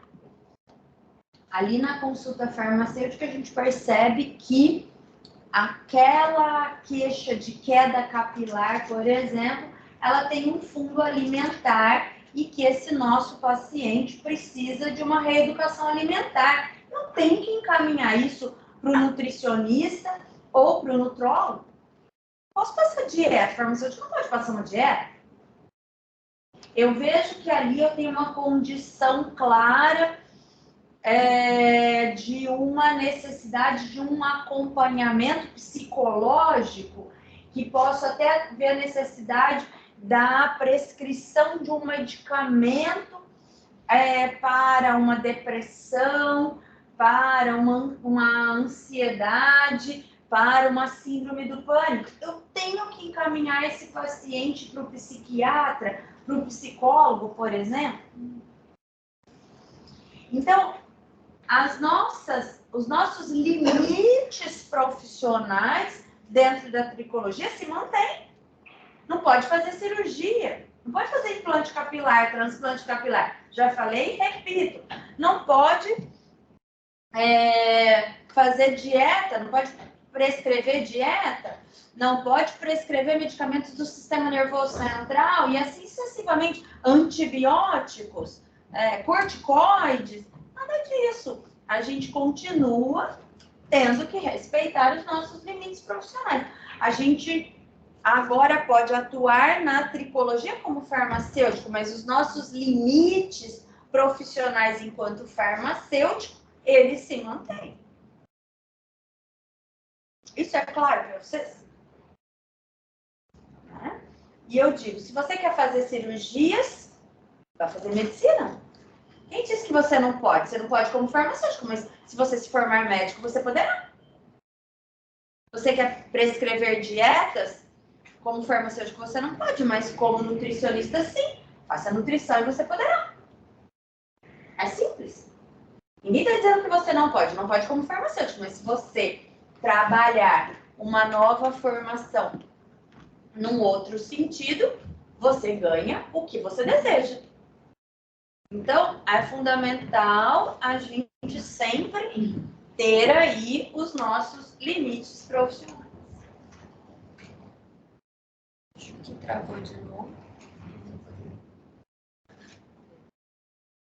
ali na consulta farmacêutica a gente percebe que aquela queixa de queda capilar, por exemplo, ela tem um fundo alimentar e que esse nosso paciente precisa de uma reeducação alimentar. Eu tenho que encaminhar isso para o nutricionista ou para o nutrólogo. Posso passar dieta? Farmacêutico não pode passar uma dieta? Eu vejo que ali eu tenho uma condição clara de uma necessidade de um acompanhamento psicológico, que posso até ver a necessidade da prescrição de um medicamento para uma depressão, para uma ansiedade, para uma síndrome do pânico. Eu tenho que encaminhar esse paciente para o psiquiatra, para o psicólogo, por exemplo. Então, os nossos limites profissionais dentro da tricologia se mantêm. Não pode fazer cirurgia, não pode fazer implante capilar, transplante capilar. Já falei e repito. Não pode fazer dieta, não pode prescrever dieta, não pode prescrever medicamentos do sistema nervoso central e assim sucessivamente, antibióticos, corticoides, nada disso. A gente continua tendo que respeitar os nossos limites profissionais. A gente agora pode atuar na tricologia como farmacêutico, mas os nossos limites profissionais enquanto farmacêutico, eles se mantêm. Isso é claro para vocês? E eu digo, se você quer fazer cirurgias, vai fazer medicina. Quem disse que você não pode? Você não pode como farmacêutico, mas se você se formar médico, você poderá. Você quer prescrever dietas? Como farmacêutico você não pode, mas como nutricionista sim. Faça nutrição e você poderá. É simples. Ninguém está dizendo que você não pode como farmacêutico, mas se você trabalhar uma nova formação num outro sentido, você ganha o que você deseja. Então, é fundamental a gente sempre ter aí os nossos limites profissionais. Acho que travou de novo.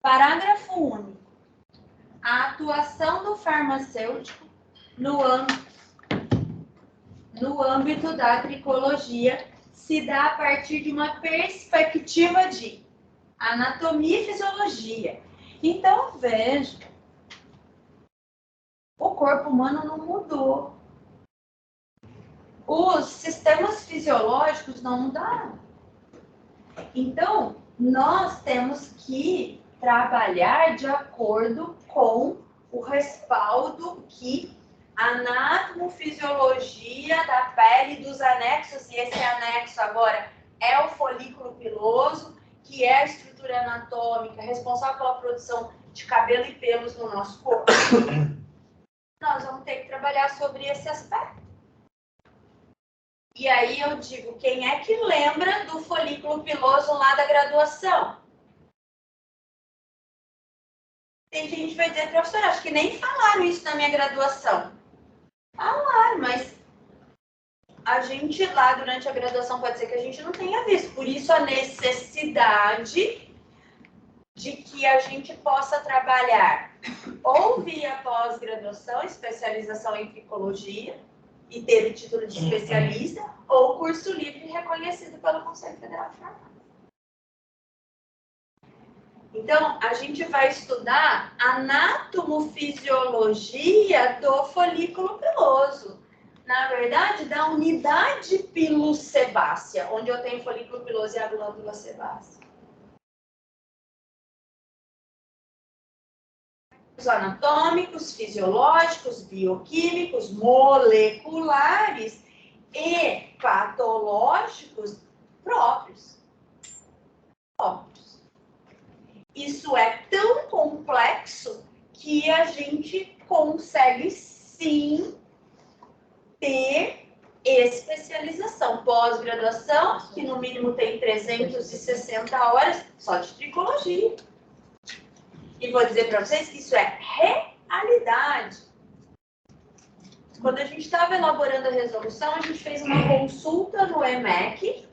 Parágrafo único. A atuação do farmacêutico no âmbito da tricologia se dá a partir de uma perspectiva de anatomia e fisiologia. Então, veja, o corpo humano não mudou. Os sistemas fisiológicos não mudaram. Então, nós temos que trabalhar de acordo com o respaldo que a anatomofisiologia da pele e dos anexos, e esse anexo agora é o folículo piloso, que é a estrutura anatômica responsável pela produção de cabelo e pelos no nosso corpo. Nós vamos ter que trabalhar sobre esse aspecto. E aí eu digo, quem é que lembra do folículo piloso lá da graduação? Tem gente que vai dizer, professora, acho que nem falaram isso na minha graduação. Falaram, mas a gente lá durante a graduação pode ser que a gente não tenha visto. Por isso a necessidade de que a gente possa trabalhar ou via pós-graduação, especialização em tricologia, e ter o título de especialista, ou curso livre reconhecido pelo Conselho Federal de Farmácia. Então, a gente vai estudar anatomofisiologia do folículo piloso. Na verdade, da unidade pilosebácea, onde eu tenho folículo piloso e a glândula sebácea. Os anatômicos, fisiológicos, bioquímicos, moleculares e patológicos próprios. Isso é tão complexo que a gente consegue sim ter especialização, pós-graduação, que no mínimo tem 360 horas só de tricologia. E vou dizer para vocês que isso é realidade. Quando a gente estava elaborando a resolução, a gente fez uma consulta no EMEC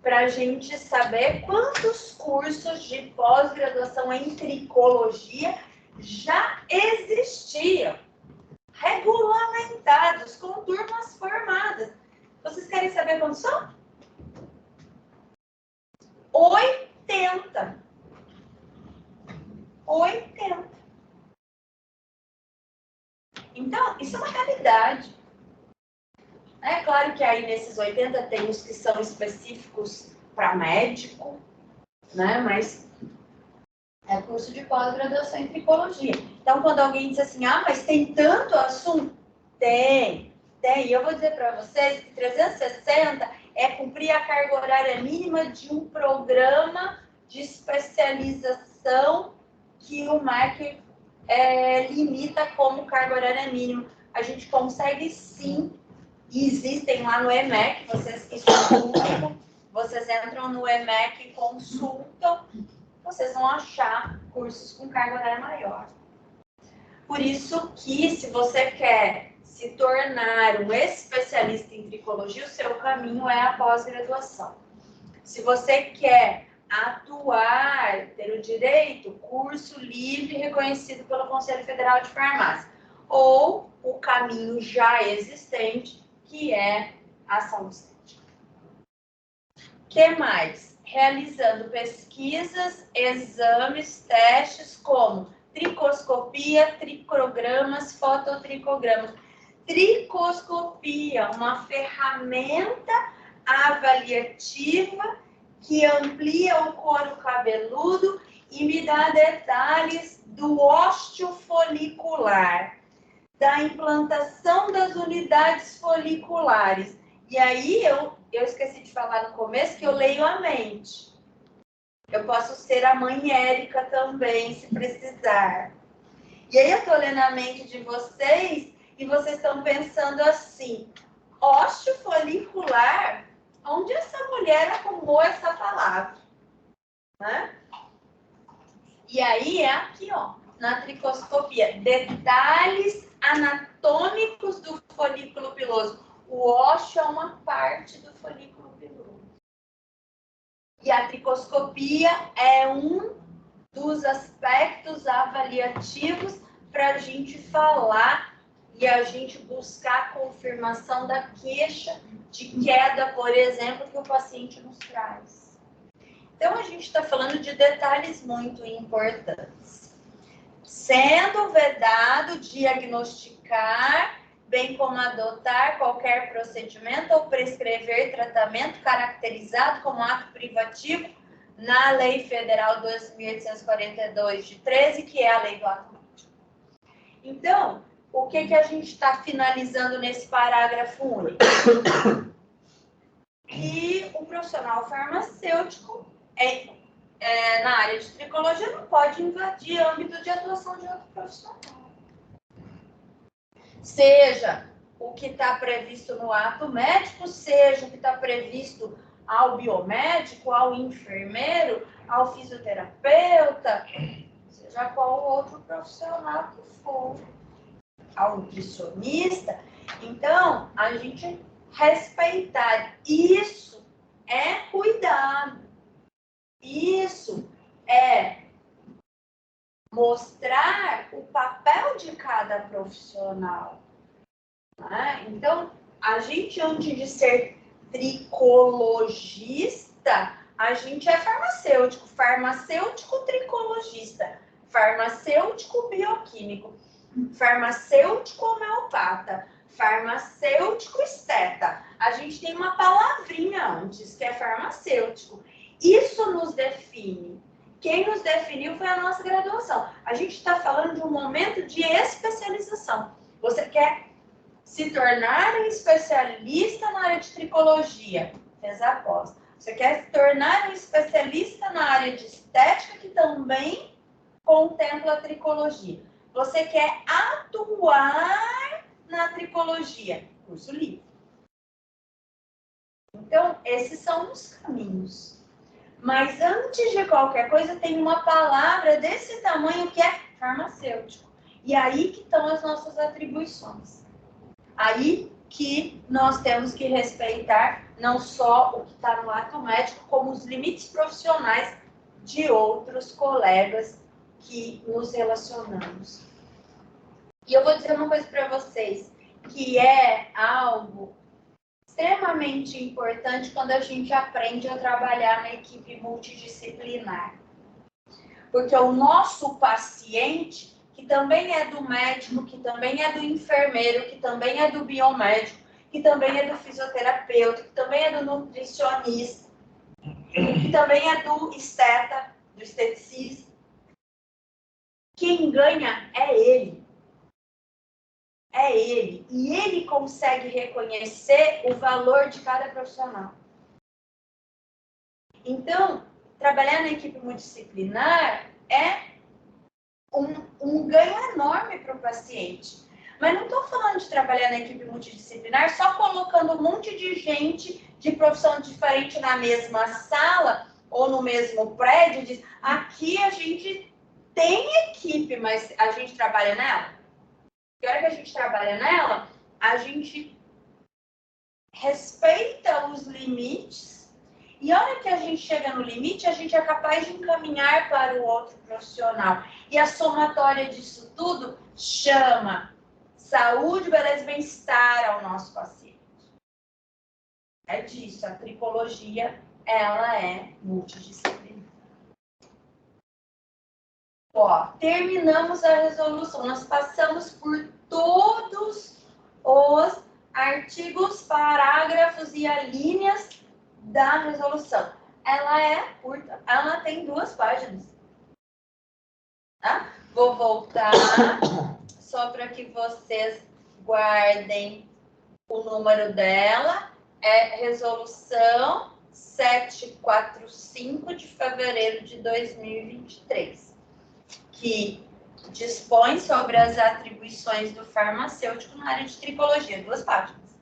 para a gente saber quantos cursos de pós-graduação em tricologia já existiam, regulamentados, com turmas formadas. Vocês querem saber quantos são? 80. 80. Então, isso é uma realidade. É claro que aí nesses 80 tem os que são específicos para médico, né? Mas é curso de pós-graduação em tricologia. Então, quando alguém diz assim, ah, mas tem tanto assunto? Tem. E eu vou dizer para vocês que 360 é cumprir a carga horária mínima de um programa de especialização que o MEC limita como carga horária mínima. A gente consegue sim, e existem lá no EMEC, vocês estudam, vocês entram no EMEC e consultam, vocês vão achar cursos com carga horária maior. Por isso que, se você quer se tornar um especialista em tricologia, o seu caminho é a pós-graduação. Se você quer atuar, ter o direito, curso livre reconhecido pelo Conselho Federal de Farmácia. ou o caminho já existente, que é a saúde estética. O que mais? Realizando pesquisas, exames, testes como tricoscopia, tricogramas, fototricogramas. Tricoscopia, uma ferramenta avaliativa que amplia o couro cabeludo e me dá detalhes do ósteo folicular, da implantação das unidades foliculares. E aí eu esqueci de falar no começo que eu leio a mente. Eu posso ser a mãe Érica também, se precisar. E aí eu estou lendo a mente de vocês e vocês estão pensando assim, ósteo folicular, onde essa mulher arrumou essa palavra? Né? E aí é aqui, ó, na tricoscopia, detalhes anatômicos do folículo piloso. O ósseo é uma parte do folículo piloso. E a tricoscopia é um dos aspectos avaliativos para a gente falar e a gente buscar a confirmação da queixa de queda, por exemplo, que o paciente nos traz. Então, a gente está falando de detalhes muito importantes. Sendo vedado diagnosticar, bem como adotar qualquer procedimento ou prescrever tratamento caracterizado como ato privativo na Lei Federal 2.842 de 13, que é a Lei do Ato Médico. Então, o que a gente está finalizando nesse parágrafo único? Que o profissional farmacêutico na área de tricologia não pode invadir âmbito de atuação de outro profissional. Seja o que está previsto no ato médico, seja o que está previsto ao biomédico, ao enfermeiro, ao fisioterapeuta, seja qual outro profissional que for, ao nutricionista. Então, a gente respeitar isso é cuidado. Isso é mostrar o papel de cada profissional. Né? Então, a gente, antes de ser tricologista, a gente é farmacêutico, farmacêutico tricologista, farmacêutico bioquímico, farmacêutico homeopata, farmacêutico esteta. A gente tem uma palavrinha antes, que é farmacêutico. Isso nos define. Quem nos definiu foi a nossa graduação. A gente está falando de um momento de especialização. Você quer se tornar um especialista na área de tricologia? Fez a pós. Você quer se tornar um especialista na área de estética, que também contempla a tricologia. Você quer atuar na tricologia? Curso livre. Então, esses são os caminhos. Mas antes de qualquer coisa, tem uma palavra desse tamanho que é farmacêutico. E aí que estão as nossas atribuições. Aí que nós temos que respeitar não só o que está no ato médico, como os limites profissionais de outros colegas que nos relacionamos. E eu vou dizer uma coisa para vocês, que é algo extremamente importante quando a gente aprende a trabalhar na equipe multidisciplinar. Porque o nosso paciente, que também é do médico, que também é do enfermeiro, que também é do biomédico, que também é do fisioterapeuta, que também é do nutricionista, que também é do esteta, do esteticista, quem ganha é ele. É ele. E ele consegue reconhecer o valor de cada profissional. Então, trabalhar na equipe multidisciplinar é um ganho enorme para o paciente. Mas não estou falando de trabalhar na equipe multidisciplinar só colocando um monte de gente de profissão diferente na mesma sala ou no mesmo prédio. Diz, aqui a gente tem equipe, mas a gente trabalha nela. E a hora que a gente trabalha nela, a gente respeita os limites. E a hora que a gente chega no limite, a gente é capaz de encaminhar para o outro profissional. E a somatória disso tudo chama saúde, beleza e bem-estar ao nosso paciente. É disso, a tricologia, ela é multidisciplinar. Ó, terminamos a resolução, nós passamos por todos os artigos, parágrafos e alíneas da resolução. Ela é curta, ela tem 2 páginas. Tá? Vou voltar só para que vocês guardem o número dela. É resolução 745 de fevereiro de 2023, que dispõe sobre as atribuições do farmacêutico na área de tricologia, 2 páginas.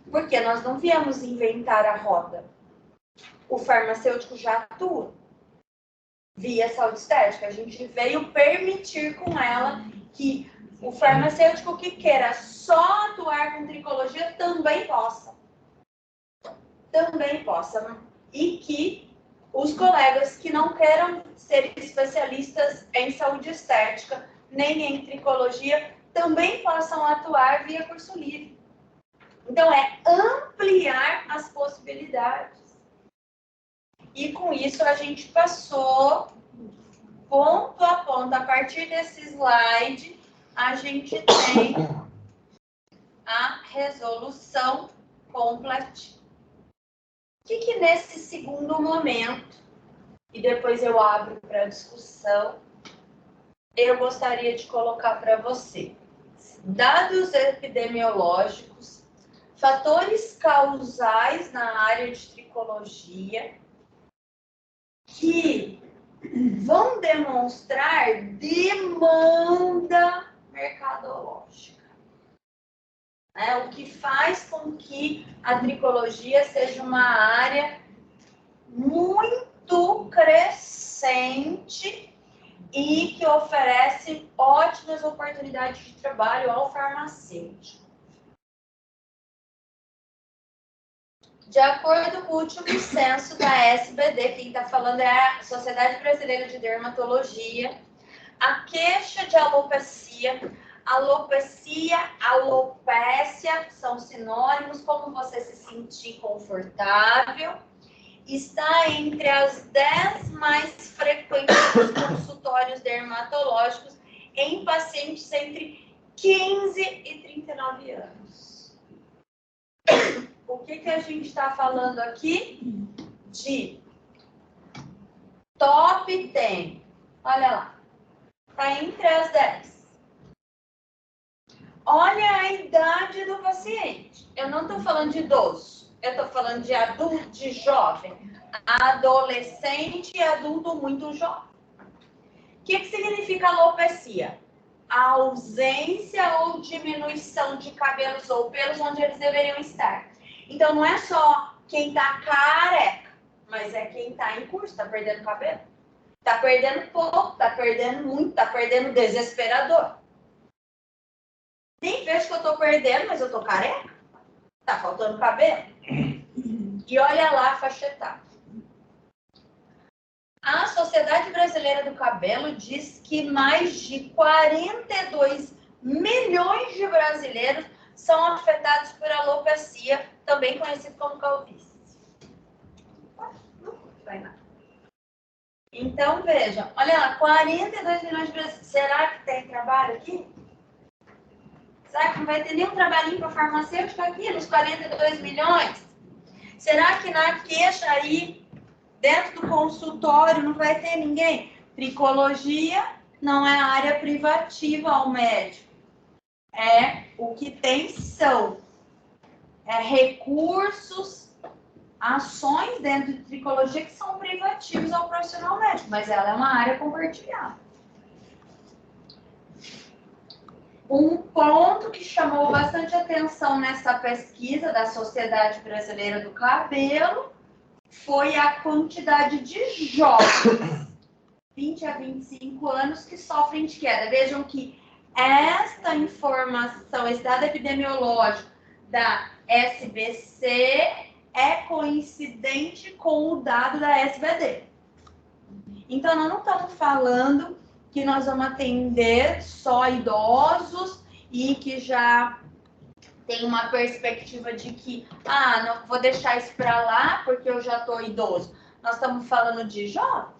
Porque nós não viemos inventar a roda. O farmacêutico já atua via saúde estética. A gente veio permitir com ela que o farmacêutico que queira só atuar com tricologia também possa. Também possa. E que os colegas que não queiram ser especialistas em saúde estética, nem em tricologia, também possam atuar via curso livre. Então, é ampliar as possibilidades. E com isso, a gente passou ponto a ponto. A partir desse slide, a gente tem a resolução completa. O que nesse segundo momento, e depois eu abro para discussão, eu gostaria de colocar para você? Dados epidemiológicos, fatores causais na área de tricologia, que vão demonstrar demanda mercadológica. O que faz com que a tricologia seja uma área muito crescente e que oferece ótimas oportunidades de trabalho ao farmacêutico. De acordo com o último censo da SBD, quem está falando é a Sociedade Brasileira de Dermatologia, a queixa de alopecia, alopécia, são sinônimos, como você se sentir confortável, está entre as 10 mais frequentes consultórios dermatológicos em pacientes entre 15 e 39 anos. O que a gente está falando aqui? De top 10. Olha lá. Está entre as 10. Olha a idade do paciente. Eu não estou falando de idoso. Eu estou falando de adulto, de jovem. Adolescente e adulto muito jovem. O que significa alopecia? A ausência ou diminuição de cabelos ou pelos onde eles deveriam estar. Então, não é só quem está careca, mas é quem está em curso, está perdendo cabelo. Está perdendo pouco, está perdendo muito, está perdendo desesperador. Nem vejo que eu estou perdendo, mas eu estou careca. Está faltando cabelo. E olha lá a faixa etária. A Sociedade Brasileira do Cabelo diz que mais de 42 milhões de brasileiros são afetados por alopecia, também conhecido como calvície. Não vai nada. Então, veja, olha lá, 42 milhões de brasileiros. Será que tem trabalho aqui? Será que não vai ter nenhum trabalhinho para farmacêutico aqui, nos 42 milhões? Será que na queixa aí, dentro do consultório, não vai ter ninguém? Tricologia não é área privativa ao médico. O que tem são recursos, ações dentro de tricologia que são privativos ao profissional médico, mas ela é uma área compartilhada. Um ponto que chamou bastante atenção nessa pesquisa da Sociedade Brasileira do Cabelo foi a quantidade de jovens, 20 a 25 anos, que sofrem de queda. Vejam que esta informação, esse dado epidemiológico da SBC é coincidente com o dado da SBD. Então, nós não estamos falando que nós vamos atender só idosos e que já tem uma perspectiva de que, não vou deixar isso para lá porque eu já estou idoso. Nós estamos falando de jovens.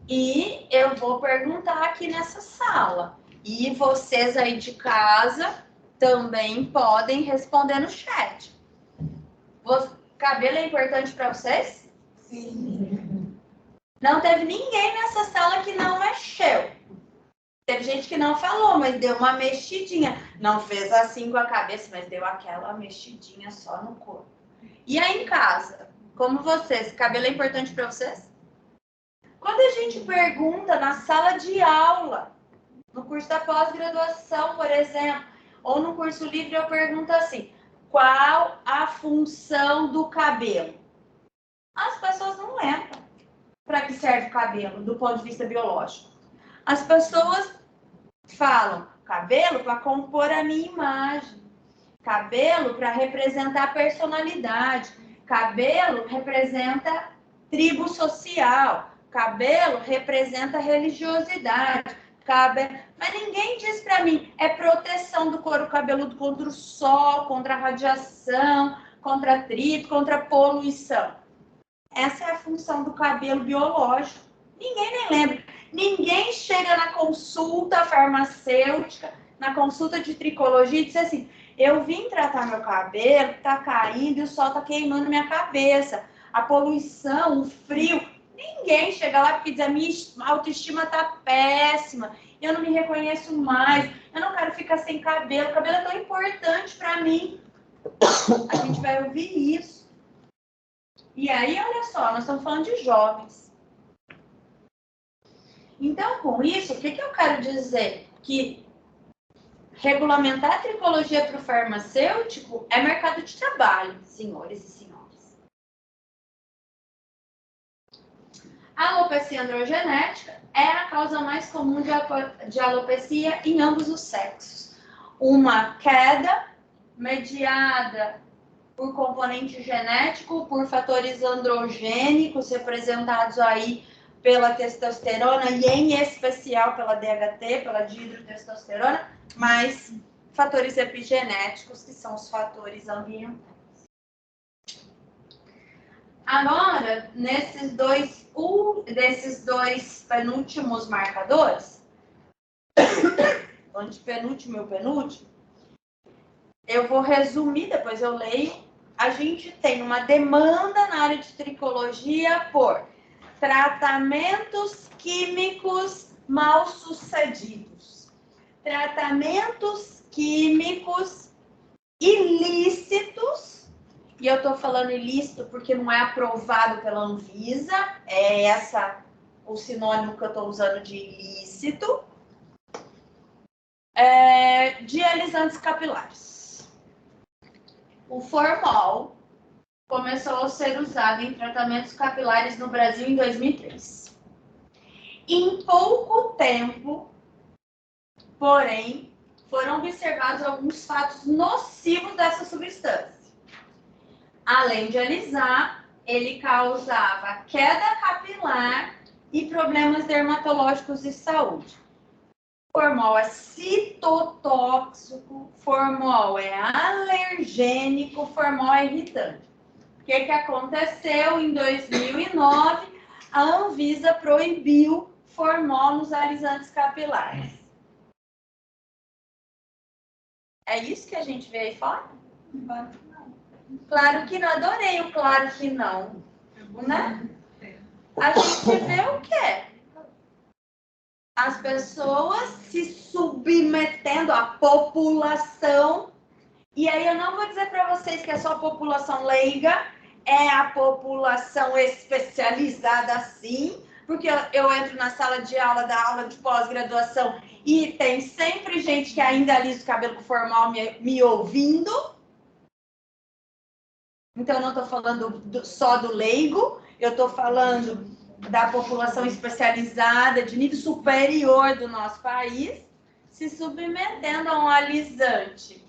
E eu vou perguntar aqui nessa sala. E vocês aí de casa também podem responder no chat. Cabelo é importante para vocês? Sim. Não teve ninguém nessa sala que não mexeu. Teve gente que não falou, mas deu uma mexidinha. Não fez assim com a cabeça, mas deu aquela mexidinha só no corpo. E aí em casa, como vocês, cabelo é importante para vocês? Quando a gente pergunta na sala de aula, no curso da pós-graduação, por exemplo, ou no curso livre, eu pergunto assim, qual a função do cabelo? As pessoas não lembram para que serve o cabelo, do ponto de vista biológico. As pessoas falam, cabelo para compor a minha imagem, cabelo para representar a personalidade, cabelo representa tribo social, cabelo representa religiosidade, mas ninguém diz para mim, é proteção do couro cabeludo contra o sol, contra a radiação, contra atrito, contra a poluição. Essa é a função do cabelo biológico. Ninguém nem lembra. Ninguém chega na consulta farmacêutica, na consulta de tricologia e diz assim, eu vim tratar meu cabelo, tá caindo e o sol tá queimando minha cabeça. A poluição, o frio. Ninguém chega lá porque diz, a minha autoestima tá péssima, eu não me reconheço mais, eu não quero ficar sem cabelo, o cabelo é tão importante para mim. A gente vai ouvir isso. E aí, olha só, nós estamos falando de jovens. Então, com isso, o que eu quero dizer? Que regulamentar a tricologia para o farmacêutico é mercado de trabalho, senhores e senhoras. A alopecia androgenética é a causa mais comum de alopecia em ambos os sexos. Uma queda mediada por componente genético, por fatores androgênicos representados aí pela testosterona e em especial pela DHT, pela dihidrotestosterona, mas fatores epigenéticos, que são os fatores ambientais. Agora, desses dois penúltimos marcadores, antepenúltimo e o penúltimo, eu vou resumir, depois eu leio. A gente tem uma demanda na área de tricologia por tratamentos químicos mal sucedidos, tratamentos químicos ilícitos. E eu estou falando ilícito porque não é aprovado pela Anvisa, é o sinônimo que eu estou usando de ilícito, de alisantes capilares. O formol começou a ser usado em tratamentos capilares no Brasil em 2003. Em pouco tempo, porém, foram observados alguns fatos nocivos dessa substância. Além de alisar, ele causava queda capilar e problemas dermatológicos de saúde. Formol é citotóxico, formol é alergênico, formol é irritante. O que aconteceu em 2009? A Anvisa proibiu formol nos alisantes capilares. É isso que a gente vê aí fora? Claro que não, adorei o claro que não, né? A gente vê o quê? As pessoas se submetendo à população, e aí eu não vou dizer para vocês que é só a população leiga, é a população especializada sim, porque eu entro na sala de aula da aula de pós-graduação e tem sempre gente que ainda alisa o cabelo com formol me ouvindo. Então, eu não estou falando só do leigo, eu estou falando da população especializada de nível superior do nosso país, se submetendo a um alisante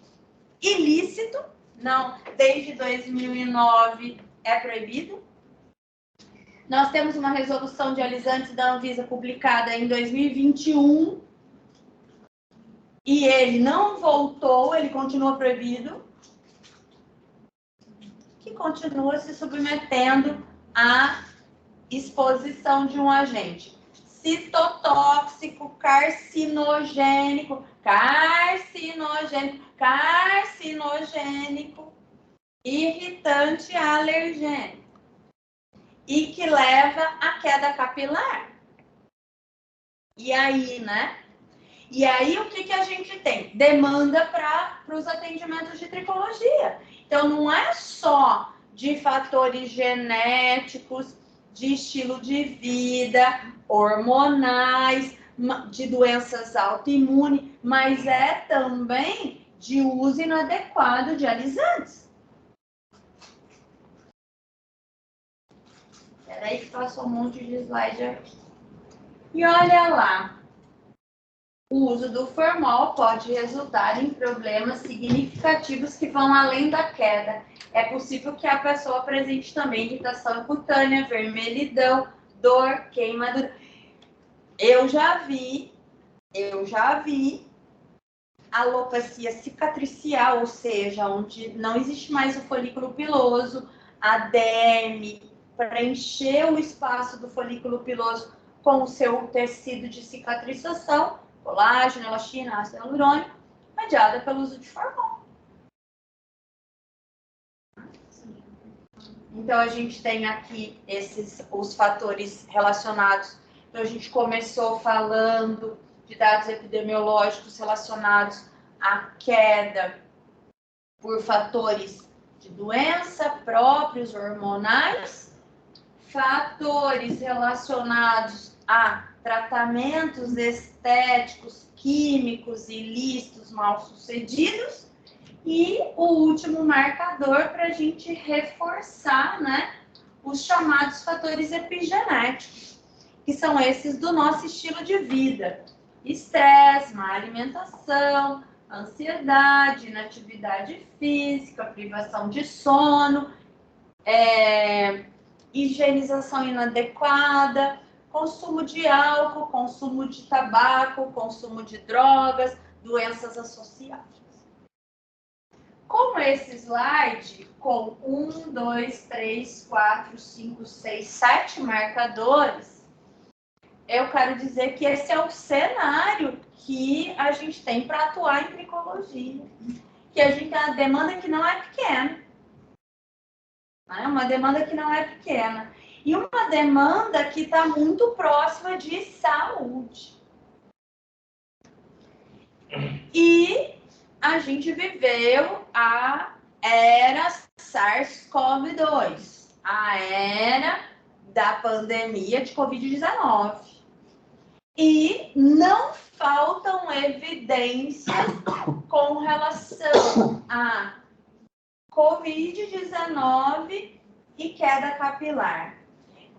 ilícito, não, desde 2009 é proibido. Nós temos uma resolução de alisantes da Anvisa publicada em 2021, e ele não voltou, ele continua proibido, que continua se submetendo à exposição de um agente citotóxico, carcinogênico, irritante, alergênico, e que leva à queda capilar. E aí, né? E aí, o que a gente tem? Demanda para os atendimentos de tricologia. Então, não é só de fatores genéticos, de estilo de vida, hormonais, de doenças autoimunes, mas é também de uso inadequado de alisantes. Peraí que passou um monte de slide aqui. E olha lá. O uso do formol pode resultar em problemas significativos que vão além da queda. É possível que a pessoa apresente também irritação cutânea, vermelhidão, dor, queimadura. Eu já vi alopecia cicatricial, ou seja, onde não existe mais o folículo piloso, a derme, preencher o espaço do folículo piloso com o seu tecido de cicatrização, colágeno, elastina, ácido hialurônico, mediada pelo uso de formol. Então, a gente tem aqui os fatores relacionados. Então, a gente começou falando de dados epidemiológicos relacionados à queda por fatores de doença próprios, hormonais, fatores relacionados a tratamentos estéticos, químicos ilícitos mal sucedidos, e o último marcador para a gente reforçar, né, os chamados fatores epigenéticos, que são esses do nosso estilo de vida: estresse, má alimentação, ansiedade, inatividade física, privação de sono, higienização inadequada, consumo de álcool, consumo de tabaco, consumo de drogas, doenças associadas. Como esse slide, com 1, 2, 3, 4, 5, 6, 7 marcadores, eu quero dizer que esse é o cenário que a gente tem para atuar em tricologia. Que a gente tem uma demanda que não é pequena. Né? Uma demanda que não é pequena. E uma demanda que está muito próxima de saúde. E a gente viveu a era SARS-CoV-2, a era da pandemia de Covid-19. E não faltam evidências com relação a Covid-19 e queda capilar.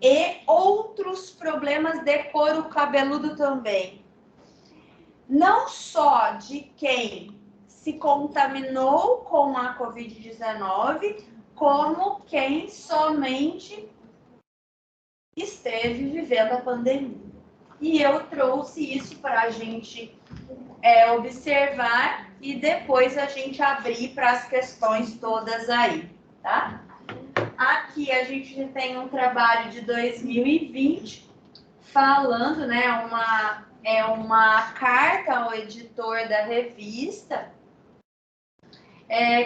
E outros problemas de couro cabeludo também. Não só de quem se contaminou com a Covid-19, como quem somente esteve vivendo a pandemia. E eu trouxe isso para a gente observar e depois a gente abrir para as questões todas aí, tá? Aqui a gente tem um trabalho de 2020 falando, né, uma carta ao editor da revista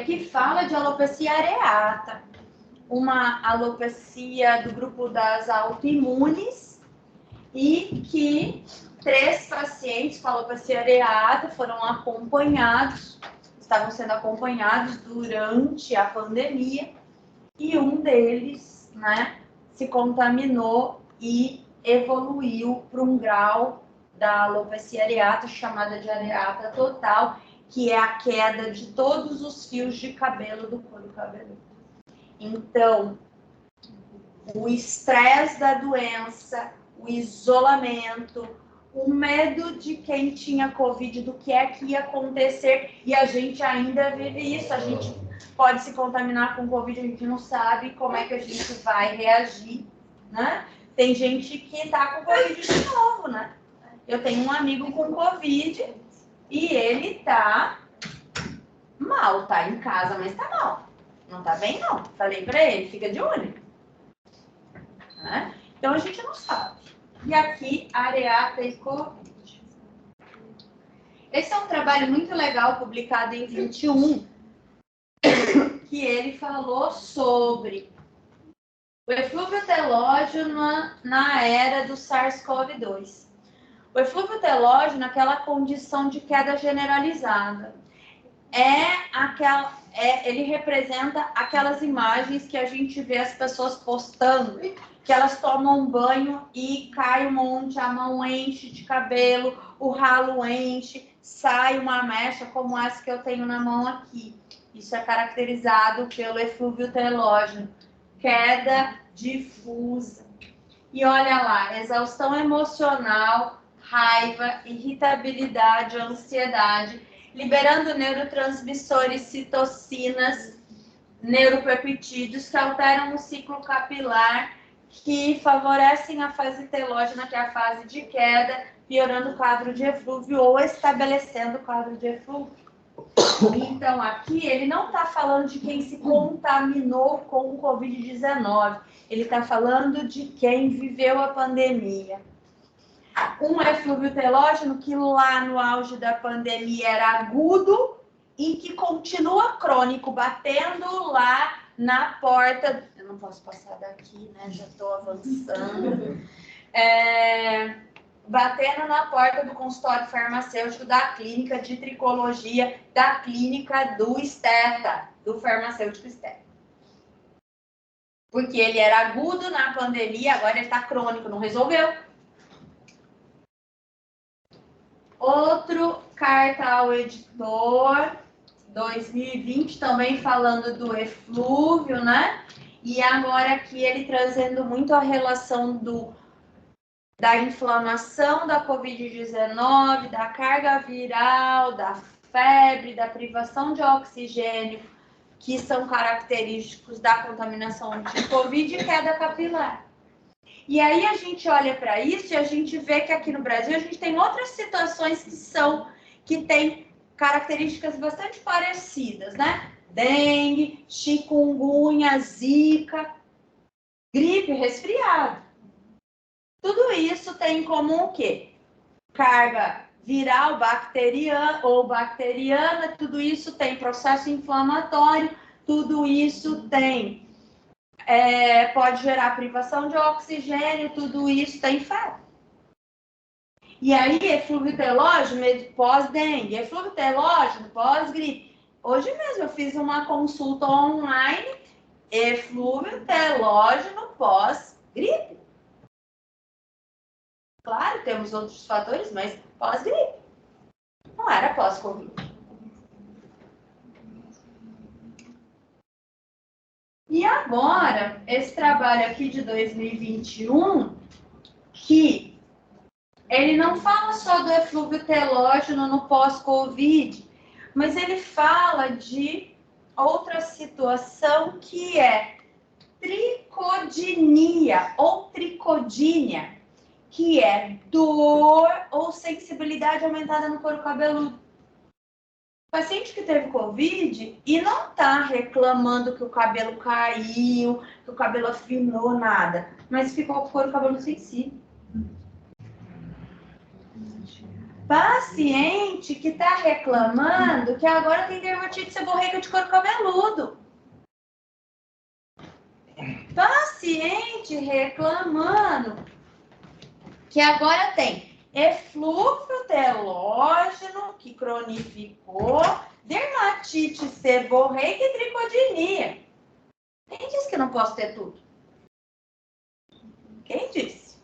que fala de alopecia areata, uma alopecia do grupo das autoimunes, e que 3 pacientes com alopecia areata estavam sendo acompanhados durante a pandemia, e um deles, né, se contaminou e evoluiu para um grau da alopecia areata, chamada de areata total, que é a queda de todos os fios de cabelo do couro cabeludo. Então, o estresse da doença, o isolamento, o medo de quem tinha Covid, do que é que ia acontecer, e a gente ainda vive isso. A gente pode se contaminar com Covid, a gente não sabe como é que a gente vai reagir, né? Tem gente que tá com Covid de novo, né? Eu tenho um amigo com Covid e ele tá mal, tá em casa, mas tá mal. Não tá bem, não. Falei pra ele, fica de olho. Né? Então, a gente não sabe. E aqui, areata e Covid. Esse é um trabalho muito legal, publicado em 21, que ele falou sobre o eflúvio telógeno na era do SARS-CoV-2. O eflúvio telógeno, naquela condição de queda generalizada, ele representa aquelas imagens que a gente vê as pessoas postando, que elas tomam um banho e cai um monte, a mão enche de cabelo, o ralo enche, sai uma mecha como essa que eu tenho na mão aqui. Isso é caracterizado pelo eflúvio telógeno, queda difusa. E olha lá, exaustão emocional, raiva, irritabilidade, ansiedade, liberando neurotransmissores, citocinas, neuropeptídeos que alteram o ciclo capilar, que favorecem a fase telógena, que é a fase de queda, piorando o quadro de eflúvio ou estabelecendo o quadro de eflúvio. Então, aqui, ele não está falando de quem se contaminou com o Covid-19. Ele está falando de quem viveu a pandemia. Um eflúvio telógeno que lá no auge da pandemia era agudo e que continua crônico, batendo lá na porta. Eu não posso passar daqui, né? Já estou avançando. Batendo na porta do consultório farmacêutico, da clínica de tricologia, da clínica do Esteta, do farmacêutico Esteta. Porque ele era agudo na pandemia, agora ele está crônico, não resolveu. Outro carta ao editor, 2020, também falando do eflúvio, né? E agora aqui ele trazendo muito a relação da inflamação da Covid-19, da carga viral, da febre, da privação de oxigênio, que são característicos da contaminação de Covid e queda capilar. E aí a gente olha para isso e a gente vê que aqui no Brasil a gente tem outras situações que têm características bastante parecidas, né? Dengue, chikungunya, zika, gripe, resfriado. Tudo isso tem em comum o quê? Carga viral, bacteriana, tudo isso tem processo inflamatório, tudo isso tem pode gerar privação de oxigênio, tudo isso tem febre. E aí, eflúvio telógeno pós-dengue, eflúvio telógeno pós-gripe. Hoje mesmo eu fiz uma consulta online, eflúvio telógeno pós-gripe. Claro, temos outros fatores, mas pós-gripe. Não era pós-Covid. E agora, esse trabalho aqui de 2021, que ele não fala só do eflúvio telógeno no pós-Covid, mas ele fala de outra situação que é tricodinia ou tricodínia, que é dor ou sensibilidade aumentada no couro cabeludo. Paciente que teve Covid e não está reclamando que o cabelo caiu, que o cabelo afinou, nada, mas ficou com o couro cabeludo sensível. Paciente que está reclamando que agora tem dermatite seborreica de couro cabeludo. Paciente reclamando que agora tem eflúvio telógeno, que cronificou, dermatite seborreica e tricodinia. Quem disse que não posso ter tudo? Quem disse?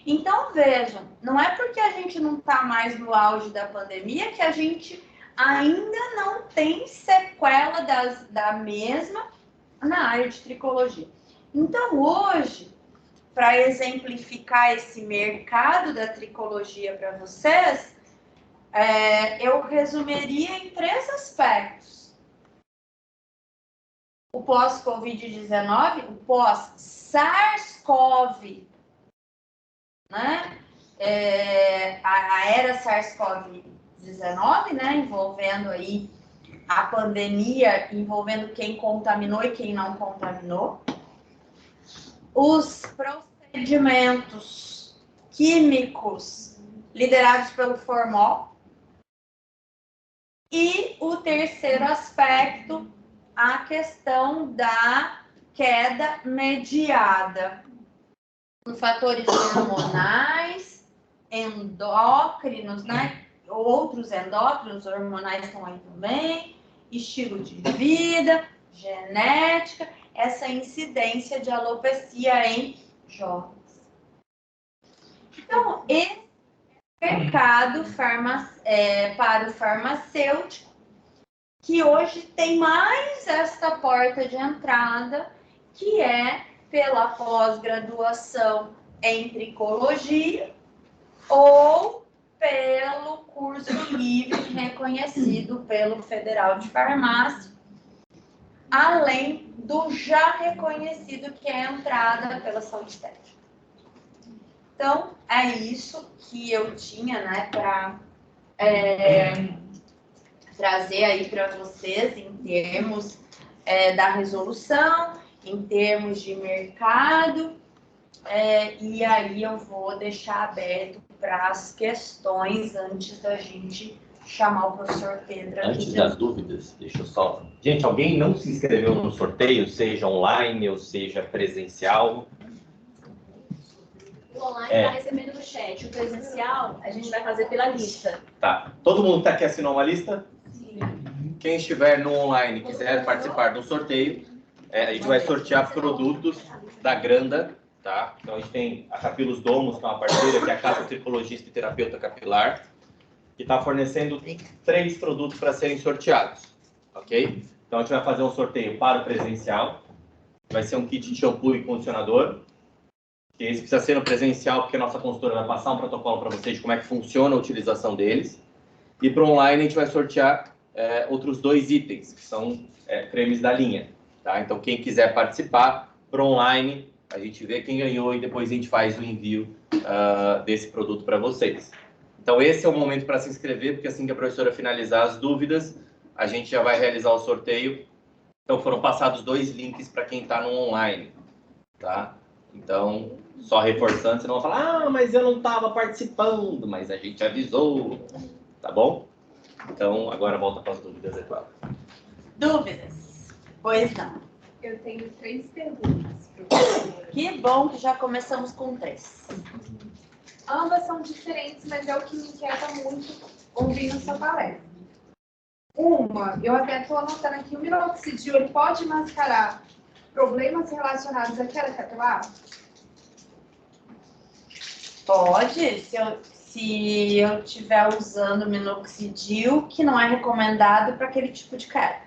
Então, vejam, não é porque a gente não está mais no auge da pandemia que a gente ainda não tem sequela da mesma na área de tricologia. Então, hoje, para exemplificar esse mercado da tricologia para vocês, eu resumiria em 3 aspectos. O pós-Covid-19, o pós-SARS-CoV, né? A era SARS-CoV-2, Covid-19, né, envolvendo aí a pandemia, envolvendo quem contaminou e quem não contaminou. Os procedimentos químicos liderados pelo formol. E o terceiro aspecto, a questão da queda mediada por fatores hormonais, endócrinos, né? Outros endócrinos, hormonais estão aí também, estilo de vida, genética, essa incidência de alopecia em jovens. Então, esse mercado para o farmacêutico, que hoje tem mais esta porta de entrada, que é pela pós-graduação em tricologia ou pelo curso livre reconhecido pelo Federal de Farmácia, além do já reconhecido que é a entrada pela saúde estética. Então, é isso que eu tinha, né, para trazer aí para vocês em termos da resolução, em termos de mercado, e aí eu vou deixar aberto para as questões antes da gente chamar o professor Pedro aqui. Antes das dúvidas, deixa eu só... Gente, alguém não se inscreveu no sorteio, seja online ou seja presencial? O online está recebendo no chat. O presencial, a gente vai fazer pela lista. Tá. Todo mundo está aqui assinou uma lista? Sim. Quem estiver no online e quiser participar do sorteio, a gente vai sortear produtos da Granda, tá? Então a gente tem a Capilos Domus, que é uma parceira, que é a Casa Tricologista e Terapeuta Capilar, que está fornecendo 3 produtos para serem sorteados, ok? Então a gente vai fazer um sorteio para o presencial, vai ser um kit de shampoo e condicionador, que esse precisa ser no presencial, porque a nossa consultora vai passar um protocolo para vocês de como é que funciona a utilização deles. E para o online a gente vai sortear outros 2 itens, que são cremes da linha. Tá? Então quem quiser participar, para o online, a gente vê quem ganhou e depois a gente faz o envio desse produto para vocês. Então esse é o momento para se inscrever, porque assim que a professora finalizar as dúvidas, a gente já vai realizar o sorteio. Então foram passados 2 links para quem está no online. Tá? Então, só reforçando, senão vão falar, ah, mas eu não estava participando, mas a gente avisou, tá bom? Então, agora volta para as dúvidas, Eduardo. Dúvidas? Pois não. Eu tenho 3 perguntas. Que bom que já começamos com 3. Ambas são diferentes, mas é o que me inquieta muito ouvindo sua palestra. Uma, eu até estou anotando aqui, o minoxidil, ele pode mascarar problemas relacionados à queda capilar? Pode, se eu estiver usando minoxidil, que não é recomendado para aquele tipo de queda.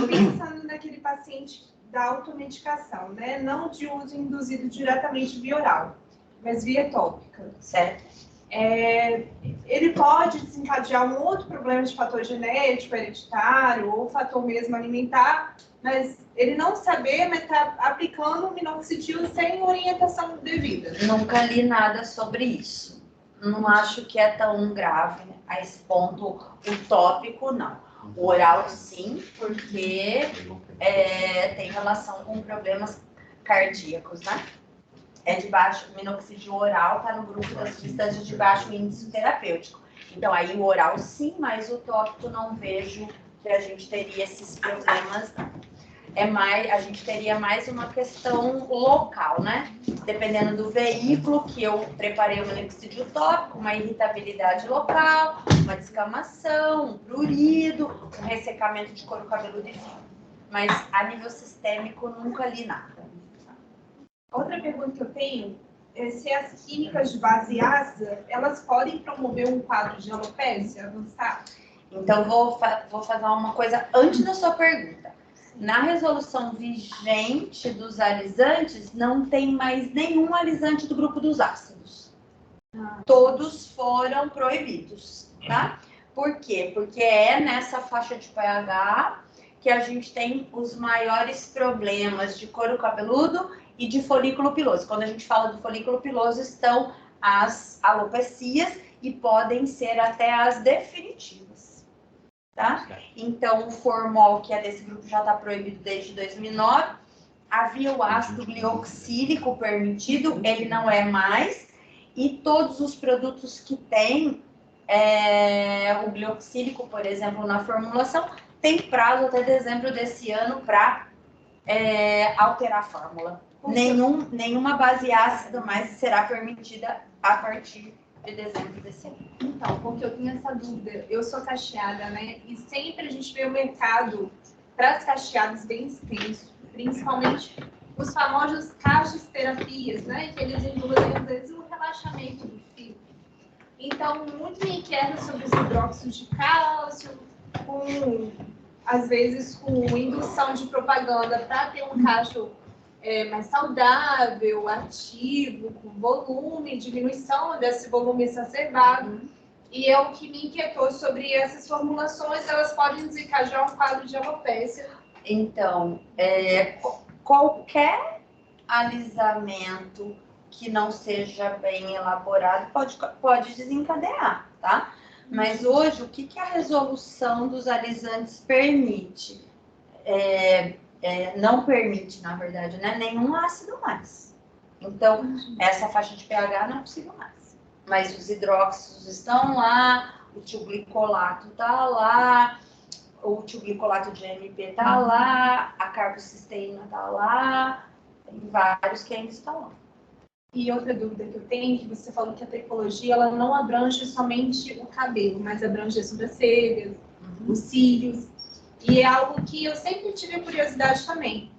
Pensando naquele paciente da automedicação, né? Não de uso induzido diretamente via oral, mas via tópica. Certo. Ele pode desencadear um outro problema de fator genético, hereditário, ou fator mesmo alimentar, mas ele não saber, mas está aplicando o minoxidil sem orientação devida. Nunca li nada sobre isso. Não acho que é tão grave a esse ponto. O tópico, não. O oral, sim, porque tem relação com problemas cardíacos, né? O minoxidil oral está no grupo das substâncias de baixo índice terapêutico. Então, aí o oral, sim, mas o tópico não vejo que a gente teria esses problemas, não. A gente teria mais uma questão local, né? Dependendo do veículo que eu preparei o minoxidil tópico, uma irritabilidade local, uma descamação, um prurido, um ressecamento de couro cabeludo e fio. Mas a nível sistêmico nunca li nada. Outra pergunta que eu tenho é se as químicas de base ácida, elas podem promover um quadro de alopecia avançada? Então, vou fazer uma coisa antes da sua pergunta. Na resolução vigente dos alisantes, não tem mais nenhum alisante do grupo dos ácidos. Todos foram proibidos, tá? Por quê? Porque é nessa faixa de pH que a gente tem os maiores problemas de couro cabeludo e de folículo piloso. Quando a gente fala do folículo piloso, estão as alopecias e podem ser até as definitivas, tá? Então, o formol, que é desse grupo, já está proibido desde 2009. Havia o ácido glioxílico permitido, ele não é mais. E todos os produtos que têm o glioxílico, por exemplo, na formulação, tem prazo até dezembro desse ano para alterar a fórmula. Nenhuma base ácida mais será permitida a partir de dezembro desse ano. Então, porque eu tenho essa dúvida. Eu sou cacheada, né? E sempre a gente vê o mercado para as cacheadas bem extenso, principalmente os famosos cachos terapias, né? Que eles induzem, às vezes, o relaxamento do fio. Então, muito me inquieta sobre os hidróxidos de cálcio, às vezes com indução de propaganda para ter um cacho mais saudável, ativo, com volume, diminuição desse volume exacerbado. E é o que me inquietou sobre essas formulações, elas podem desencadear um quadro de alopécia. Então, qualquer alisamento que não seja bem elaborado pode desencadear, tá? Mas hoje, o que a resolução dos alisantes permite? Não permite, na verdade, né? Nenhum ácido mais. Então, essa faixa de pH não é possível mais. Mas os hidróxidos estão lá, o tioglicolato está lá, o tioglicolato de MP está lá, a carbocisteína está lá, tem vários que ainda estão lá. E outra dúvida que eu tenho, que você falou que a tricologia ela não abrange somente o cabelo, mas abrange as sobrancelhas, os cílios. E é algo que eu sempre tive curiosidade também.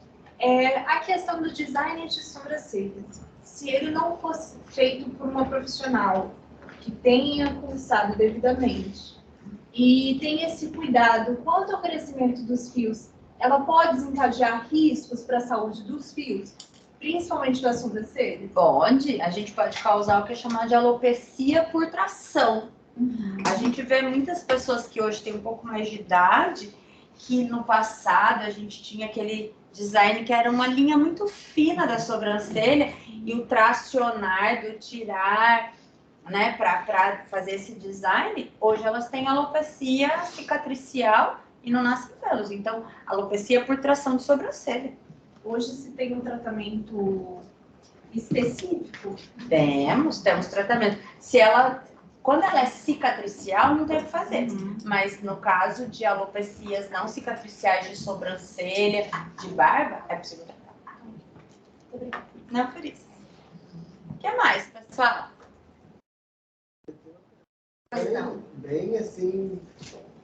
A questão do design de sobrancelhas. Se ele não fosse feito por uma profissional que tenha cursado devidamente e tem esse cuidado quanto ao crescimento dos fios, ela pode desencadear riscos para a saúde dos fios, principalmente das sobrancelhas? Pode, a gente pode causar o que é chamado de alopecia por tração. A gente vê muitas pessoas que hoje têm um pouco mais de idade, que no passado a gente tinha aquele design que era uma linha muito fina da sobrancelha, e o tracionar, do tirar, né, para fazer esse design, hoje elas têm alopecia cicatricial e não nascem pelos. Então, alopecia por tração de sobrancelha. Hoje se tem um tratamento específico? Temos tratamento. Quando ela é cicatricial, não tem o que fazer. Mas no caso de alopecias não cicatriciais de sobrancelha, de barba, é possível tratar. Não por isso. O que mais, pessoal? Bem assim,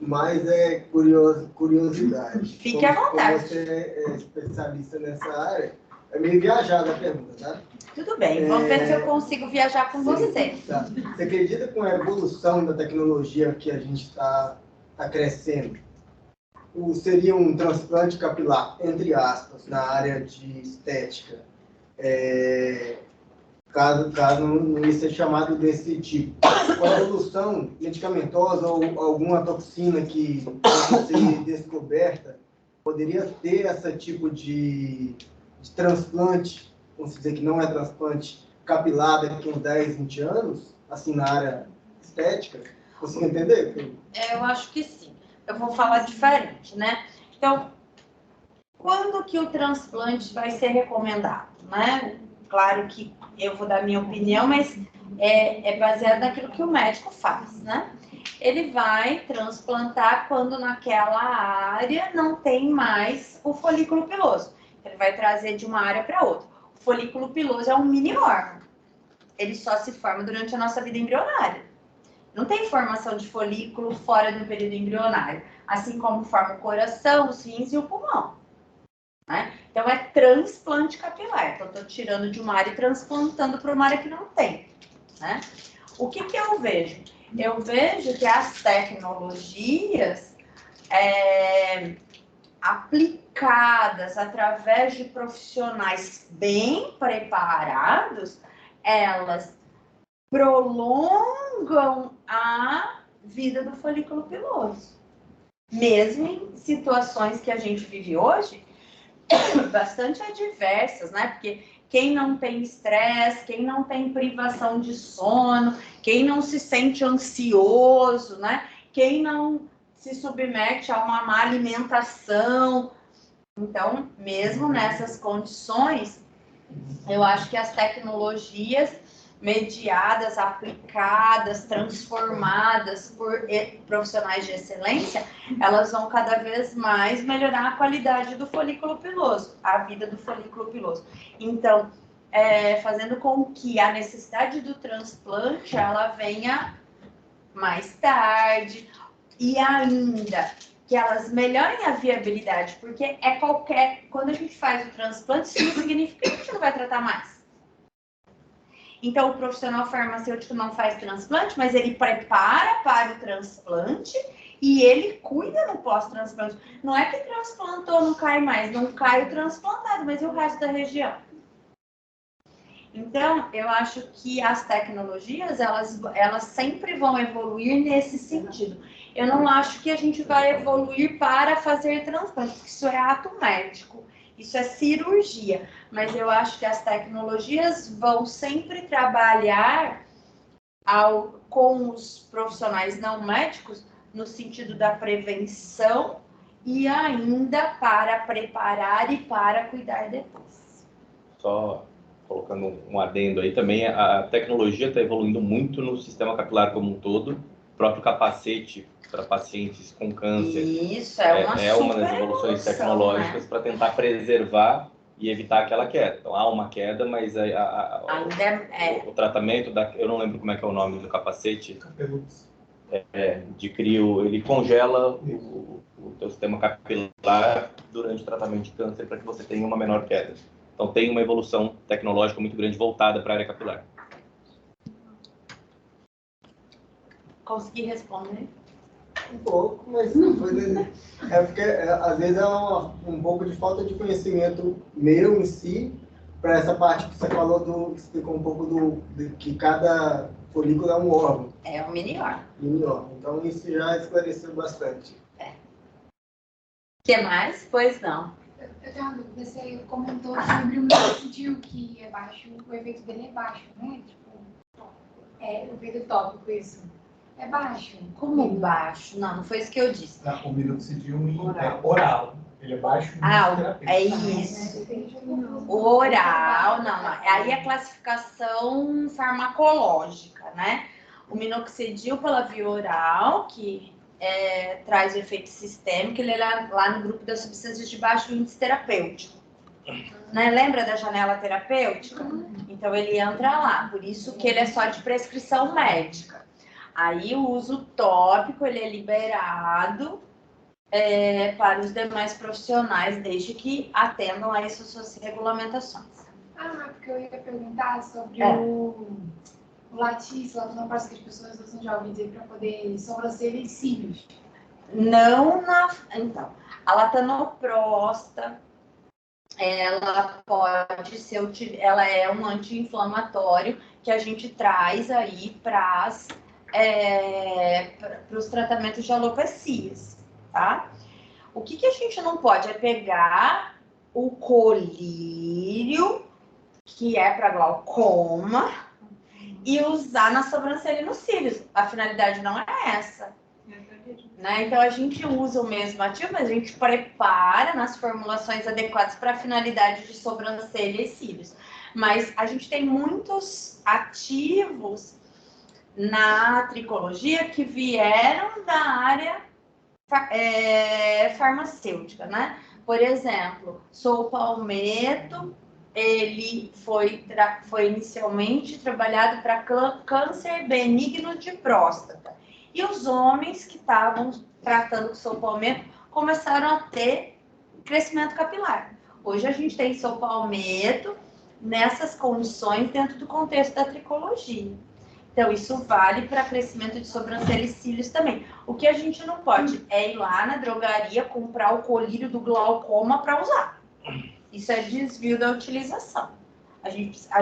mais curiosidade. Fique à vontade. Como você é especialista nessa área, é meio viajada a pergunta, tá? Tudo bem, vamos ver se eu consigo viajar com você. Tá. Você acredita que com a evolução da tecnologia que a gente está crescendo, seria um transplante capilar, entre aspas, na área de estética, caso não isso é chamado desse tipo, com a evolução medicamentosa ou alguma toxina que pode ser descoberta, poderia ter esse tipo de transplante, vamos dizer que não é transplante capilar daqui a uns 10, 20 anos, assim, na área estética? Consigo entender? Eu acho que sim. Eu vou falar diferente, né? Então, quando que o transplante vai ser recomendado, né? Claro que eu vou dar minha opinião, mas é baseado naquilo que o médico faz, né? Ele vai transplantar quando naquela área não tem mais o folículo piloso. Ele vai trazer de uma área para outra. O folículo piloso é um mini órgão. Ele só se forma durante a nossa vida embrionária. Não tem formação de folículo fora do período embrionário. Assim como forma o coração, os rins e o pulmão. Né? Então, é transplante capilar. Então, eu estou tirando de uma área e transplantando para uma área que não tem. Né? O que eu vejo? Eu vejo que as tecnologias aplicadas através de profissionais bem preparados, elas prolongam a vida do folículo piloso. Mesmo em situações que a gente vive hoje, bastante adversas, né? Porque quem não tem estresse, quem não tem privação de sono, quem não se sente ansioso, né? Quem não se submete a uma má alimentação. Então, mesmo nessas condições, eu acho que as tecnologias mediadas, aplicadas, transformadas por profissionais de excelência, elas vão cada vez mais melhorar a qualidade do folículo piloso, a vida do folículo piloso. Então, fazendo com que a necessidade do transplante, ela venha mais tarde e ainda que elas melhorem a viabilidade, porque quando a gente faz o transplante, isso não significa que a gente não vai tratar mais. Então, o profissional farmacêutico não faz transplante, mas ele prepara para o transplante e ele cuida no pós-transplante. Não é que transplantou, não cai mais, não cai o transplantado, mas e o resto da região? Então, eu acho que as tecnologias, elas sempre vão evoluir nesse sentido. Eu não acho que a gente vai evoluir para fazer transplante, porque isso é ato médico. Isso é cirurgia, mas eu acho que as tecnologias vão sempre trabalhar com os profissionais não médicos no sentido da prevenção e ainda para preparar e para cuidar depois. Só colocando um adendo aí também, a tecnologia está evoluindo muito no sistema capilar como um todo. O próprio capacete para pacientes com câncer Isso, é uma das evoluções tecnológicas, né? Para tentar preservar e evitar aquela queda. Então, há uma queda, mas o tratamento, eu não lembro como é que é o nome do capacete, de crio, ele congela o teu sistema capilar durante o tratamento de câncer para que você tenha uma menor queda. Então, tem uma evolução tecnológica muito grande voltada para a área capilar. Consegui responder? Um pouco, mas não foi. É porque às vezes é um pouco de falta de conhecimento meu em si, para essa parte que você falou, que explicou um pouco que cada folículo é um órgão. É um mini-órgão. Mini-órgão. Então isso já esclareceu bastante. O que mais? Pois não. Eu tenho uma dúvida, você comentou sobre o minoxidil, que é baixo, o efeito dele é baixo, né? Tipo, o efeito tópico, isso. É baixo. Como baixo? Não foi isso que eu disse. O minoxidil é oral. Ele é baixo no é isso. O oral, não. Aí é classificação farmacológica, né? O minoxidil pela via oral, que traz o efeito sistêmico, ele é lá no grupo das substâncias de baixo índice terapêutico. Né? Lembra da janela terapêutica? Então, ele entra lá. Por isso que ele é só de prescrição médica. Aí, o uso tópico, ele é liberado para os demais profissionais, desde que atendam a essas suas regulamentações. Porque eu ia perguntar sobre o latíce, latonoplastia que as pessoas usam, já ouvi dizer, para poder sobrancelha e cílios. Não Então, a latanoprosta, ela pode ser, ela é um anti-inflamatório que a gente traz aí para os tratamentos de alopecias, tá? O que a gente não pode é pegar o colírio, que é para glaucoma, e usar na sobrancelha e nos cílios. A finalidade não é essa. Né? Então, a gente usa o mesmo ativo, mas a gente prepara nas formulações adequadas para a finalidade de sobrancelha e cílios. Mas a gente tem muitos ativos na tricologia que vieram da área farmacêutica, né? Por exemplo, sulpalmeto, ele foi inicialmente trabalhado para câncer benigno de próstata. E os homens que estavam tratando com sulpalmeto começaram a ter crescimento capilar. Hoje a gente tem sulpalmeto nessas condições dentro do contexto da tricologia. Então, isso vale para crescimento de sobrancelha e cílios também. O que a gente não pode é ir lá na drogaria comprar o colírio do glaucoma para usar. Isso é desvio da utilização. A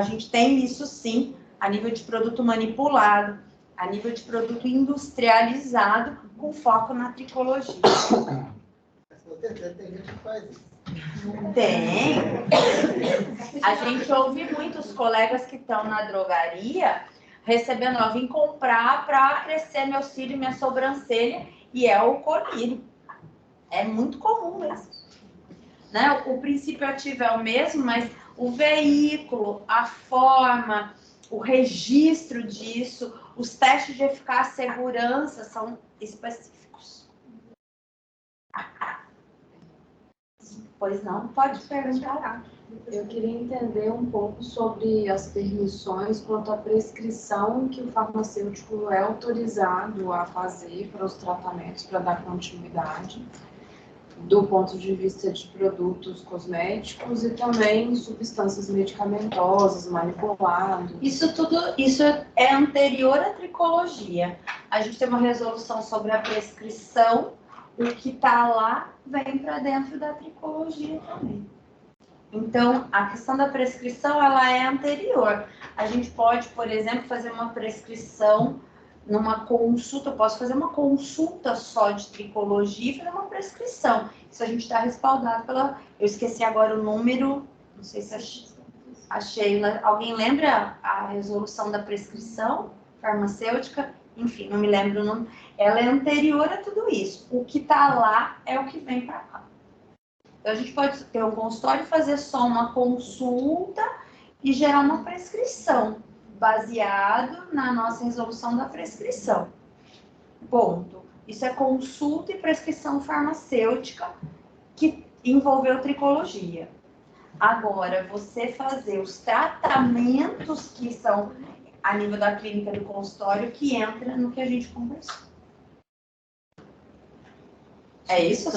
gente tem isso, sim, a nível de produto manipulado, a nível de produto industrializado, com foco na tricologia. Com certeza tem gente que faz isso. Tem. A gente ouve muitos colegas que estão na drogaria recebendo, ó, vim comprar para crescer meu cílio e minha sobrancelha, e é o colírio. É muito comum mesmo. Né? O princípio ativo é o mesmo, mas o veículo, a forma, o registro disso, os testes de eficácia e segurança são específicos. Pois não, pode perguntar. Eu queria entender um pouco sobre as permissões quanto à prescrição que o farmacêutico é autorizado a fazer para os tratamentos para dar continuidade, do ponto de vista de produtos cosméticos e também substâncias medicamentosas, manipuladas. Isso é anterior à tricologia. A gente tem uma resolução sobre a prescrição, o que está lá vem para dentro da tricologia também. Então, a questão da prescrição, ela é anterior. A gente pode, por exemplo, fazer uma prescrição numa consulta, eu posso fazer uma consulta só de tricologia e fazer uma prescrição. Isso a gente está respaldado pela... Eu esqueci agora o número, não sei se achei. Alguém lembra a resolução da prescrição farmacêutica? Enfim, não me lembro o nome. Ela é anterior a tudo isso. O que está lá é o que vem para cá. Então, a gente pode ter um consultório e fazer só uma consulta e gerar uma prescrição, baseado na nossa resolução da prescrição. Ponto. Isso é consulta e prescrição farmacêutica que envolveu tricologia. Agora, você fazer os tratamentos que são a nível da clínica do consultório, que entra no que a gente conversou. É isso?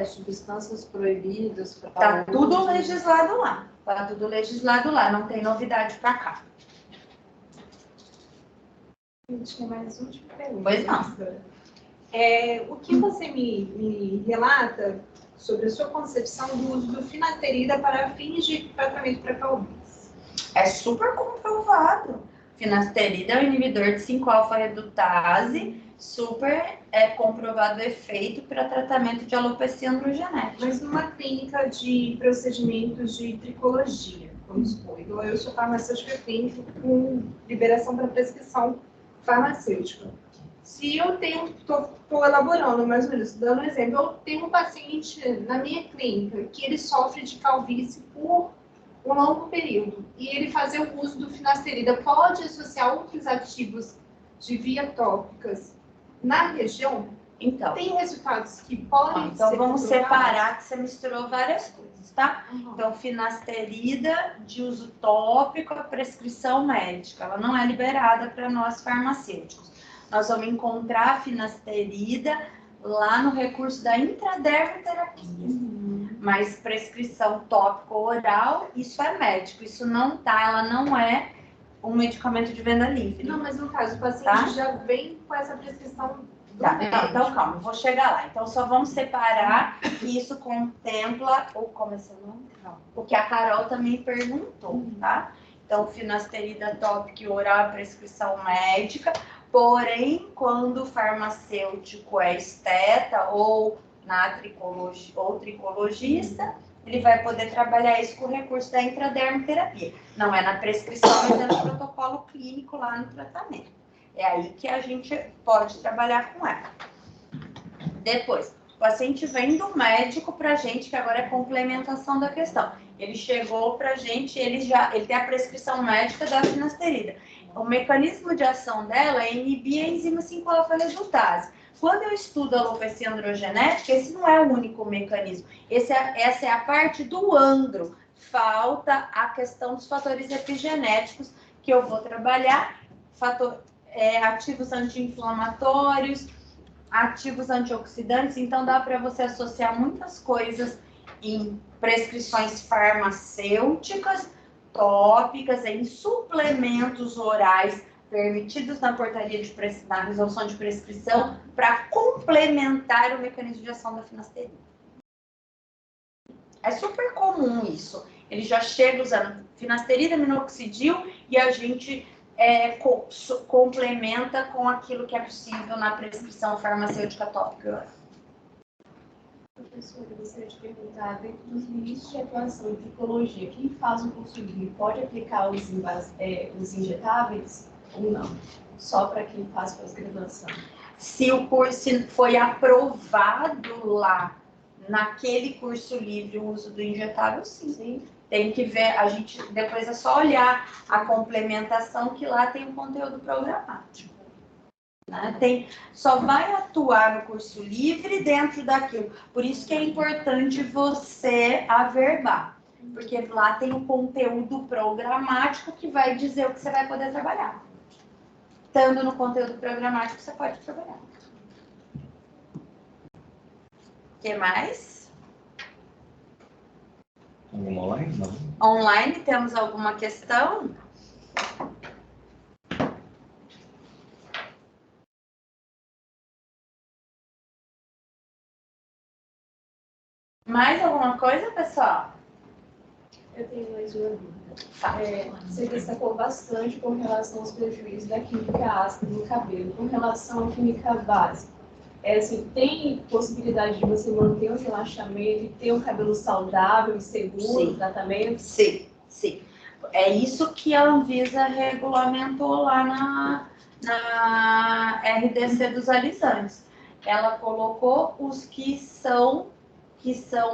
Substâncias proibidas. Tá tudo legislado lá. Tá tudo legislado lá. Não tem novidade para cá. Acho que é mais uma pergunta. Pois não. O que você me relata sobre a sua concepção do uso do finasterida para fins de tratamento para calvície? É super comprovado. Finasterida é um inibidor de 5-alfa-redutase, super comprovado efeito para tratamento de alopecia androgenética. Mas numa clínica de procedimentos de tricologia, vamos supor, então eu sou farmacêutica clínica com liberação para prescrição farmacêutica. Se eu estou elaborando mais ou menos, dando um exemplo, eu tenho um paciente na minha clínica que ele sofre de calvície por um longo período e ele fazer o uso do finasterida pode associar outros ativos de via tópicas na região? Então, tem resultados que podem então ser vamos comprovados? separar, que você misturou várias coisas, tá? Então, finasterida de uso tópico, a prescrição médica, ela não é liberada para nós farmacêuticos. Nós vamos encontrar a finasterida lá no recurso da intradermoterapia. Mas prescrição tópico oral, isso é médico, isso não tá, ela não é um medicamento de venda livre. Não, mas no caso, o paciente Tá? já vem com essa prescrição do Tá, médico. então calma, vou chegar lá. Então só vamos separar que isso contempla, ou como é seu nome? Não. O que a Carol também perguntou, tá? Então, finasterida tópica oral é prescrição médica, porém, quando o farmacêutico é esteta ou tricologista, ele vai poder trabalhar isso com o recurso da intradermoterapia. Não é na prescrição, mas é no protocolo clínico lá no tratamento. É aí que a gente pode trabalhar com ela. Depois, o paciente vem do médico para a gente, que agora é complementação da questão. Ele chegou para a gente, ele tem a prescrição médica da finasterida. O mecanismo de ação dela é inibir a enzima 5-alfa-redutase. Quando eu estudo a alopecia androgenética, esse não é o único mecanismo. Essa é a parte do andro. Falta a questão dos fatores epigenéticos que eu vou trabalhar. Ativos anti-inflamatórios, ativos antioxidantes. Então, dá para você associar muitas coisas em prescrições farmacêuticas, tópicas, em suplementos orais permitidos na portaria na resolução de prescrição para complementar o mecanismo de ação da finasterida. É super comum isso. Ele já chega usando finasterida, minoxidil e a gente complementa com aquilo que é possível na prescrição farmacêutica tópica. Professora, eu gostaria de perguntar, dentro dos limites de atuação em tricologia, quem faz o curso livre pode aplicar os injetáveis ou não? Só para quem faz pós-graduação? Se o curso foi aprovado lá, naquele curso livre, o uso do injetável, sim. Tem que ver, a gente depois é só olhar a complementação, que lá tem um conteúdo programático. Né? Só vai atuar no curso livre dentro daquilo. Por isso que é importante você averbar. Porque lá tem o conteúdo programático que vai dizer o que você vai poder trabalhar. Estando no conteúdo programático, você pode trabalhar. O que mais? Alguma online? Não. Online, temos alguma questão? Mais alguma coisa, pessoal? Eu tenho mais uma dúvida. Você destacou bastante com relação aos prejuízos da química ácida no cabelo. Com relação à química básica, assim, tem possibilidade de você manter um relaxamento e ter um cabelo saudável e seguro no tratamento? Sim. É isso que a Anvisa regulamentou lá na RDC dos alisantes. Ela colocou os que são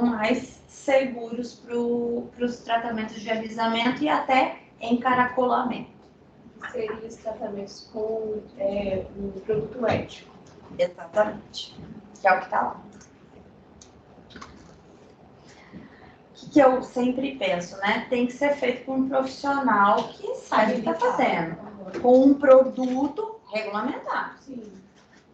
mais seguros para os tratamentos de alisamento e até encaracolamento. Seriam os tratamentos com um produto ético. Exatamente. Que é o que está lá. O que eu sempre penso, né? Tem que ser feito por um profissional que sabe o que está fazendo. Com um produto regulamentado. Sim.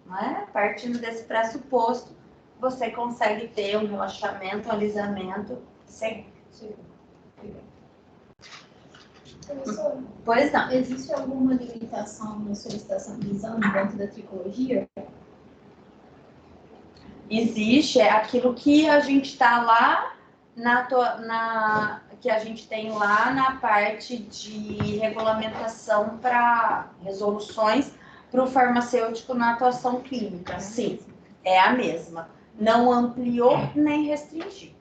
Né? Partindo desse pressuposto, você consegue ter um relaxamento, um alisamento seguro. Professor, Pois não. existe alguma limitação na solicitação de exame dentro da tricologia? Existe, é aquilo que a gente está lá que a gente tem lá na parte de regulamentação para resoluções para o farmacêutico na atuação clínica. Sim, é a mesma. Não ampliou nem restringiu.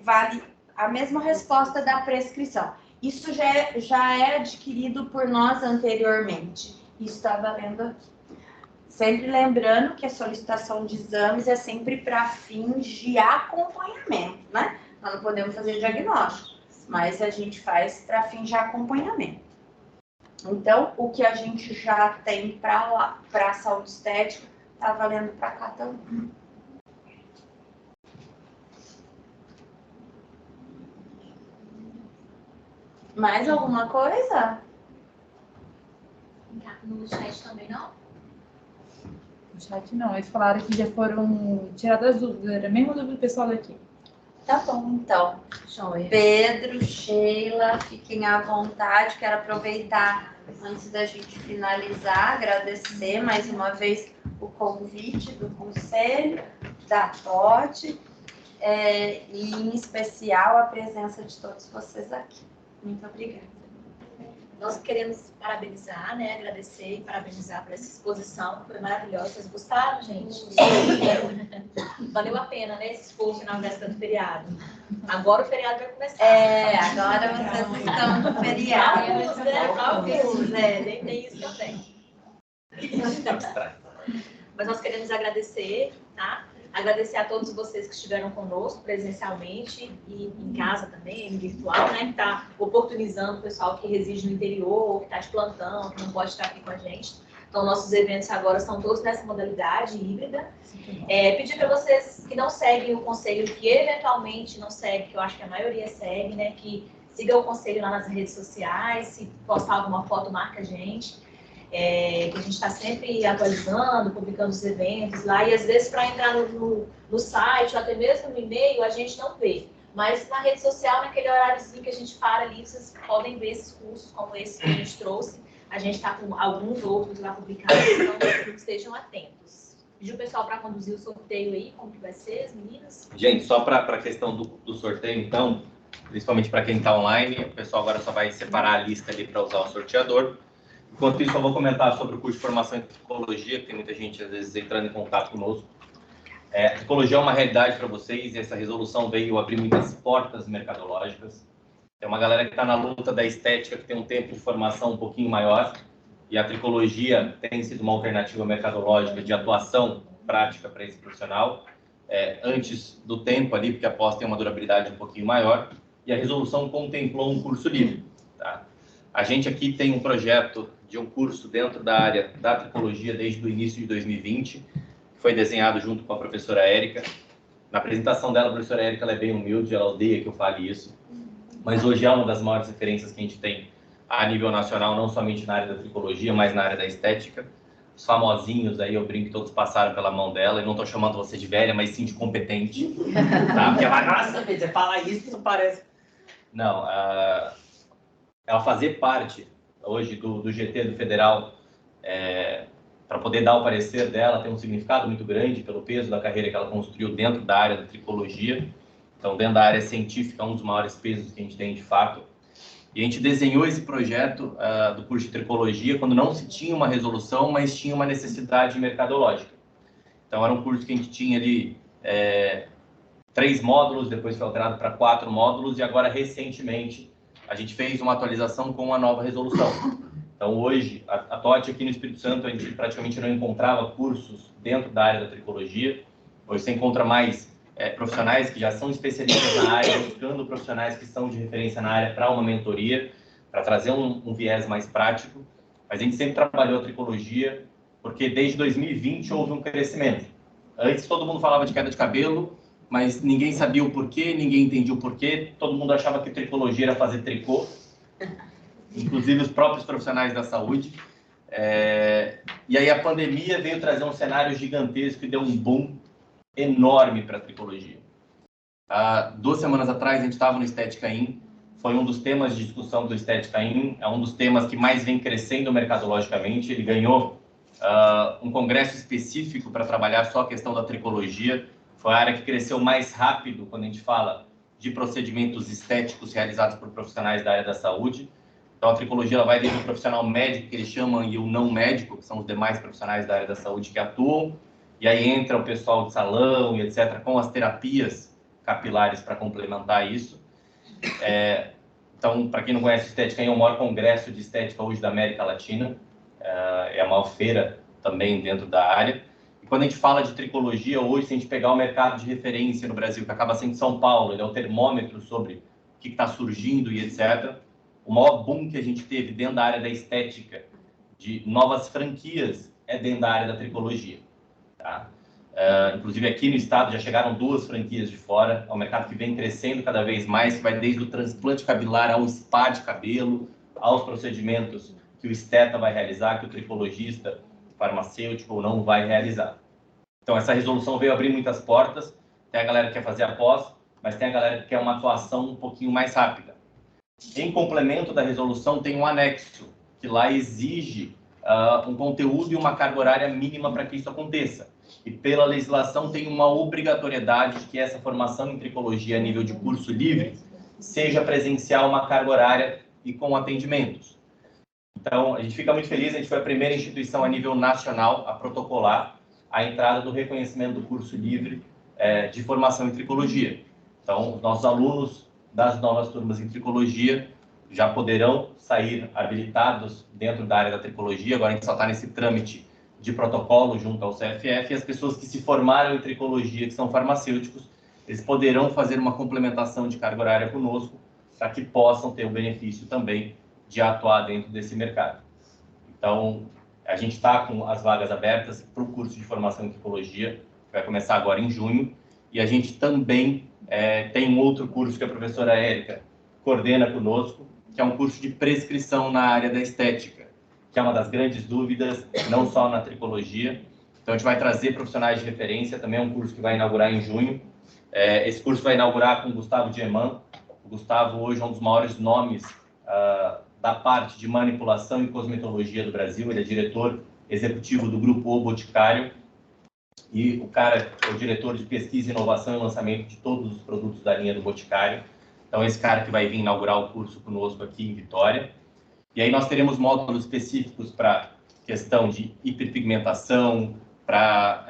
Vale a mesma resposta da prescrição. Isso já é adquirido por nós anteriormente. Isso está valendo aqui. Sempre lembrando que a solicitação de exames é sempre para fins de acompanhamento, né? Nós não podemos fazer diagnóstico, mas a gente faz para fins de acompanhamento. Então, o que a gente já tem para a saúde estética está valendo para cá também. Mais alguma coisa? No chat também não? No chat não, eles falaram que já foram tiradas as dúvidas, era a mesma dúvida do pessoal daqui. Tá bom, então. Pedro, Sheila, fiquem à vontade. Quero aproveitar, antes da gente finalizar, agradecer mais uma vez o convite do Conselho, da TOT, e em especial a presença de todos vocês aqui. Muito obrigada. Nós queremos parabenizar, né? Agradecer e parabenizar por essa exposição, foi maravilhosa. Vocês gostaram, gente? Valeu a pena, né? Esse esforço na véspera do feriado. Agora o feriado vai começar. Agora vocês estão no feriado. Alguns, né? Tem isso também. Mas nós queremos agradecer, tá? Agradecer a todos vocês que estiveram conosco presencialmente e em casa também, em virtual, né? Que está oportunizando o pessoal que reside no interior, que está de plantão, que não pode estar aqui com a gente. Então, nossos eventos agora são todos nessa modalidade híbrida. Pedir para vocês que não seguem o conselho, que eventualmente não seguem, que eu acho que a maioria segue, né? Que siga o conselho lá nas redes sociais, se postar alguma foto, marca a gente. Que a gente está sempre atualizando, publicando os eventos lá, e às vezes para entrar no site, ou até mesmo no e-mail, a gente não vê. Mas na rede social, naquele horáriozinho que a gente para ali, vocês podem ver esses cursos como esse que a gente trouxe. A gente está com alguns outros lá publicados, então estejam atentos. Pedir o pessoal para conduzir o sorteio aí, como que vai ser, as meninas? Gente, só para a questão do sorteio, então, principalmente para quem está online, o pessoal agora só vai separar a lista ali para usar o sorteador. Enquanto isso, eu vou comentar sobre o curso de formação em psicologia, que tem muita gente, às vezes, entrando em contato conosco. A tricologia é uma realidade para vocês e essa resolução veio abrir muitas portas mercadológicas. Tem uma galera que está na luta da estética, que tem um tempo de formação um pouquinho maior, e a tricologia tem sido uma alternativa mercadológica de atuação prática para esse profissional, antes do tempo ali, porque a pós tem uma durabilidade um pouquinho maior, e a resolução contemplou um curso livre. Tá? A gente aqui tem um projeto de um curso dentro da área da tricologia desde o início de 2020, que foi desenhado junto com a professora Érica. Na apresentação dela, a professora Érica ela é bem humilde, ela odeia que eu fale isso, mas hoje é uma das maiores referências que a gente tem a nível nacional, não somente na área da tricologia, mas na área da estética. Os famosinhos aí, eu brinco que todos passaram pela mão dela, e não estou chamando você de velha, mas sim de competente, tá? Porque ela, nossa, você fala isso parece... Não, ela fazer parte hoje do GT do Federal, para poder dar o parecer dela, tem um significado muito grande pelo peso da carreira que ela construiu dentro da área da tricologia. Então, dentro da área científica, um dos maiores pesos que a gente tem de fato. E a gente desenhou esse projeto do curso de tricologia quando não se tinha uma resolução, mas tinha uma necessidade mercadológica. Então, era um curso que a gente tinha ali 3 módulos, depois foi alterado para 4 módulos, e agora, recentemente, a gente fez uma atualização com uma nova resolução. Então, hoje, a TOT aqui no Espírito Santo, a gente praticamente não encontrava cursos dentro da área da tricologia. Hoje você encontra mais profissionais que já são especialistas na área, buscando profissionais que são de referência na área para uma mentoria, para trazer um viés mais prático. Mas a gente sempre trabalhou a tricologia, porque desde 2020 houve um crescimento. Antes todo mundo falava de queda de cabelo, mas ninguém sabia o porquê, ninguém entendia o porquê, todo mundo achava que tricologia era fazer tricô, inclusive os próprios profissionais da saúde. E aí a pandemia veio trazer um cenário gigantesco e deu um boom enorme para a tricologia. 2 semanas atrás a gente estava no Estética In, foi um dos temas de discussão do Estética In, é um dos temas que mais vem crescendo mercadologicamente. Ele ganhou um congresso específico para trabalhar só a questão da tricologia. Foi a área que cresceu mais rápido quando a gente fala de procedimentos estéticos realizados por profissionais da área da saúde. Então, a tricologia ela vai desde o profissional médico, que eles chamam, e o não médico, que são os demais profissionais da área da saúde que atuam. E aí entra o pessoal de salão e etc., com as terapias capilares para complementar isso. Então, para quem não conhece a Estética, é o maior congresso de estética hoje da América Latina. É a maior feira também dentro da área. E quando a gente fala de tricologia, hoje, se a gente pegar o mercado de referência no Brasil, que acaba sendo São Paulo, ele é o termômetro sobre o que está surgindo e etc., o maior boom que a gente teve dentro da área da estética, de novas franquias, é dentro da área da tricologia. Tá? Inclusive aqui no estado já chegaram 2 franquias de fora, é um mercado que vem crescendo cada vez mais, que vai desde o transplante capilar ao spa de cabelo, aos procedimentos que o esteta vai realizar, que o tricologista, farmacêutico ou não, vai realizar. Então essa resolução veio abrir muitas portas, tem a galera que quer fazer a pós, mas tem a galera que quer uma atuação um pouquinho mais rápida. Em complemento da resolução tem um anexo, que lá exige um conteúdo e uma carga horária mínima para que isso aconteça. E pela legislação tem uma obrigatoriedade de que essa formação em tricologia a nível de curso livre seja presencial, uma carga horária e com atendimentos. Então, a gente fica muito feliz, a gente foi a primeira instituição a nível nacional a protocolar a entrada do reconhecimento do curso livre de formação em tricologia. Então, os nossos alunos das novas turmas em tricologia já poderão sair habilitados dentro da área da tricologia. Agora a gente só está nesse trâmite de protocolo junto ao CFF, e as pessoas que se formaram em tricologia, que são farmacêuticos, eles poderão fazer uma complementação de carga horária conosco para que possam ter o benefício também de atuar dentro desse mercado. Então, a gente está com as vagas abertas para o curso de formação em tricologia, que vai começar agora em junho, e a gente também tem um outro curso que a professora Érica coordena conosco, que é um curso de prescrição na área da estética, que é uma das grandes dúvidas, não só na tricologia. Então, a gente vai trazer profissionais de referência, também é um curso que vai inaugurar em junho. Esse curso vai inaugurar com o Gustavo Dieman. O Gustavo hoje é um dos maiores nomes da parte de manipulação e cosmetologia do Brasil. Ele é diretor executivo do Grupo O Boticário, e o cara é o diretor de pesquisa, inovação e lançamento de todos os produtos da linha do Boticário. Então, esse cara que vai vir inaugurar o curso conosco aqui em Vitória. E aí nós teremos módulos específicos para questão de hiperpigmentação, para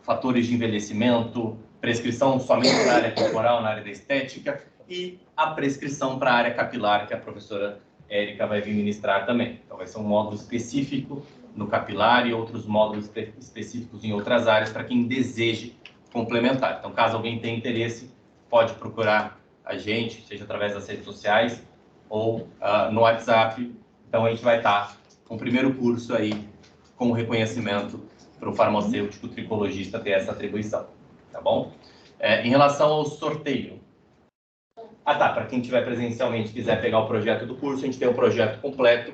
fatores de envelhecimento, prescrição somente para a área corporal, na área da estética, e a prescrição para a área capilar, que a professora Érica vai vir ministrar também. Então, vai ser um módulo específico no capilar e outros módulos específicos em outras áreas para quem deseje complementar. Então, caso alguém tenha interesse, pode procurar a gente, seja através das redes sociais ou no WhatsApp. Então, a gente vai estar com o primeiro curso aí, com reconhecimento para o farmacêutico tricologista ter essa atribuição, tá bom? Em relação ao sorteio. Para quem estiver presencialmente quiser pegar o projeto do curso, a gente tem um projeto completo,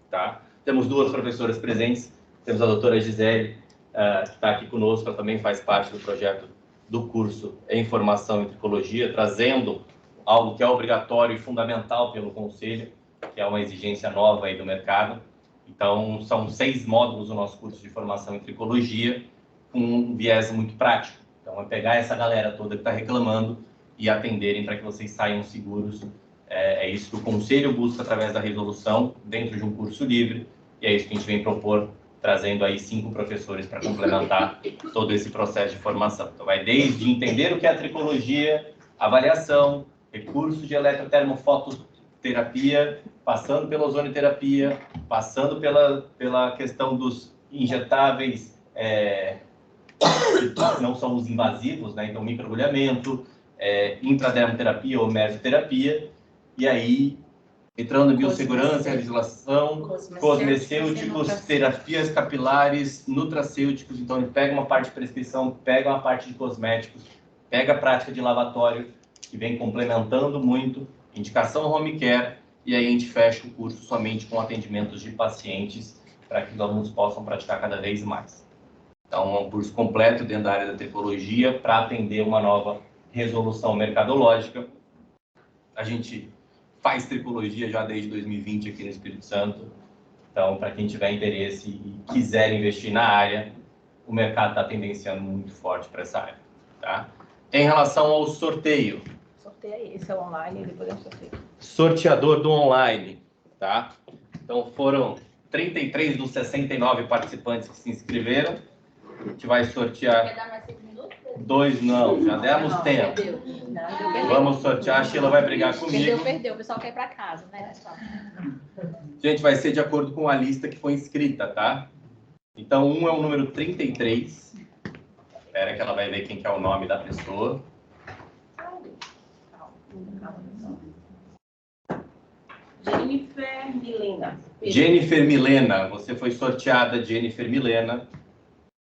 tá? Temos 2 professoras presentes, temos a doutora Gisele, que está aqui conosco, ela também faz parte do projeto do curso em formação em tricologia, trazendo algo que é obrigatório e fundamental pelo Conselho, que é uma exigência nova aí do mercado. Então, são 6 módulos no nosso curso de formação em tricologia, com um viés muito prático. Então, é pegar essa galera toda que está reclamando e atenderem para que vocês saiam seguros. É isso que o Conselho busca através da resolução, dentro de um curso livre, e é isso que a gente vem propor, trazendo aí 5 professores para complementar todo esse processo de formação. Então, vai desde entender o que é a tricologia, avaliação, recursos de eletrotermofototerapia, passando pela ozonoterapia, passando pela questão dos injetáveis, que não são os invasivos, né? Então, microagulhamento, intradermoterapia ou mesoterapia, e aí, entrando em biossegurança, legislação, cosmecêuticos, terapias capilares, nutracêuticos. Então, ele pega uma parte de prescrição, pega uma parte de cosméticos, pega a prática de lavatório, que vem complementando muito, indicação home care, e aí a gente fecha o curso somente com atendimentos de pacientes, para que os alunos possam praticar cada vez mais. Então, é um curso completo dentro da área da tricologia, para atender uma nova resolução mercadológica. A gente faz tricologia já desde 2020 aqui no Espírito Santo. Então, para quem tiver interesse e quiser investir na área, o mercado está tendenciando muito forte para essa área, tá? Em relação ao sorteio. Sorteio aí, esse é o online, depois é o sorteio. Sorteador do online, tá? Então, foram 33 dos 69 participantes que se inscreveram. A gente vai sortear... Quer dar mais 5 minutos? 2 não, já demos tempo. Perdeu. Vamos sortear, a Sheila vai brigar comigo. Perdeu, o pessoal quer ir para casa, né? Gente, vai ser de acordo com a lista que foi inscrita, tá? Então, 1 é o número 33. Espera que ela vai ver quem que é o nome da pessoa. Jennifer Milena. Jennifer Milena, você foi sorteada, Jennifer Milena.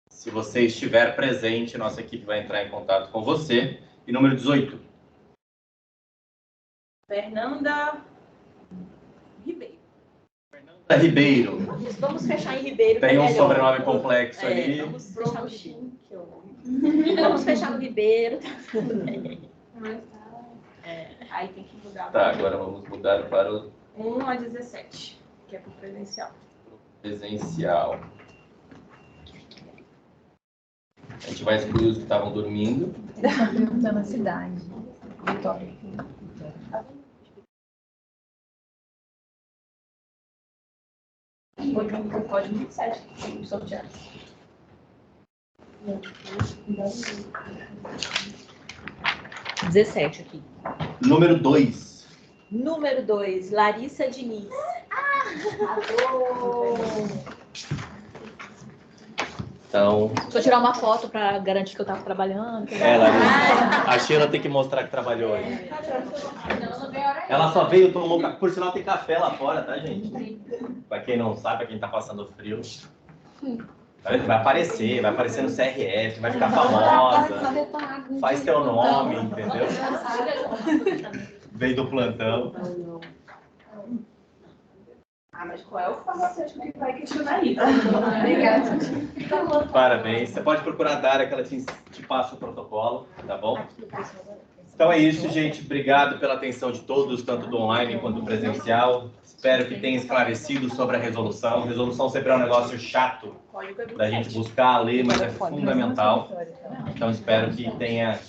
Se você estiver presente, nossa equipe vai entrar em contato com você. E número 18. Fernanda Ribeiro. Fernanda Ribeiro. Vamos fechar em Ribeiro. Tem um melhor. sobrenome complexo ali. Vamos fechar no Vamos fechar no Ribeiro. Aí tem que mudar. Tá, agora vamos mudar para o 1 a 17, que é para o presencial. presencial. A gente vai excluir os que estavam dormindo. Perguntando a cidade. Vitória. Pode 27, sortear. 17 aqui. Número 2. Número 2, Larissa Diniz. Então, Deixa eu tirar uma foto para garantir que eu estava trabalhando. Larissa. A Sheila tem que mostrar que trabalhou aí. Ela só veio, tomou café. Por sinal, tem café lá fora, tá, gente? Pra quem não sabe, pra quem tá passando frio. Vai aparecer no CRF, vai ficar famosa. Faz teu nome, entendeu? Veio do plantão. Mas qual é o farmacêutico que vai questionar isso? Obrigada. Parabéns. Você pode procurar a Dária, que ela te passa o protocolo, tá bom? Então é isso, gente. Obrigado pela atenção de todos, tanto do online quanto do presencial. Espero que tenha esclarecido sobre a resolução. Resolução sempre é um negócio chato da gente buscar, ler, mas é fundamental. Então espero que tenha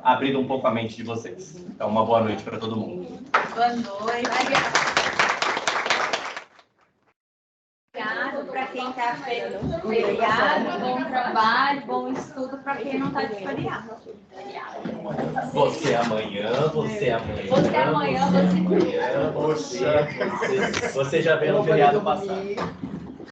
abrido um pouco a mente de vocês. Então uma boa noite para todo mundo. Boa noite. Obrigado. quem tá feriado, bom trabalho, bom estudo para quem não tá de feriado. Você amanhã, você amanhã. Você amanhã, você amanhã, você já vê no feriado passado.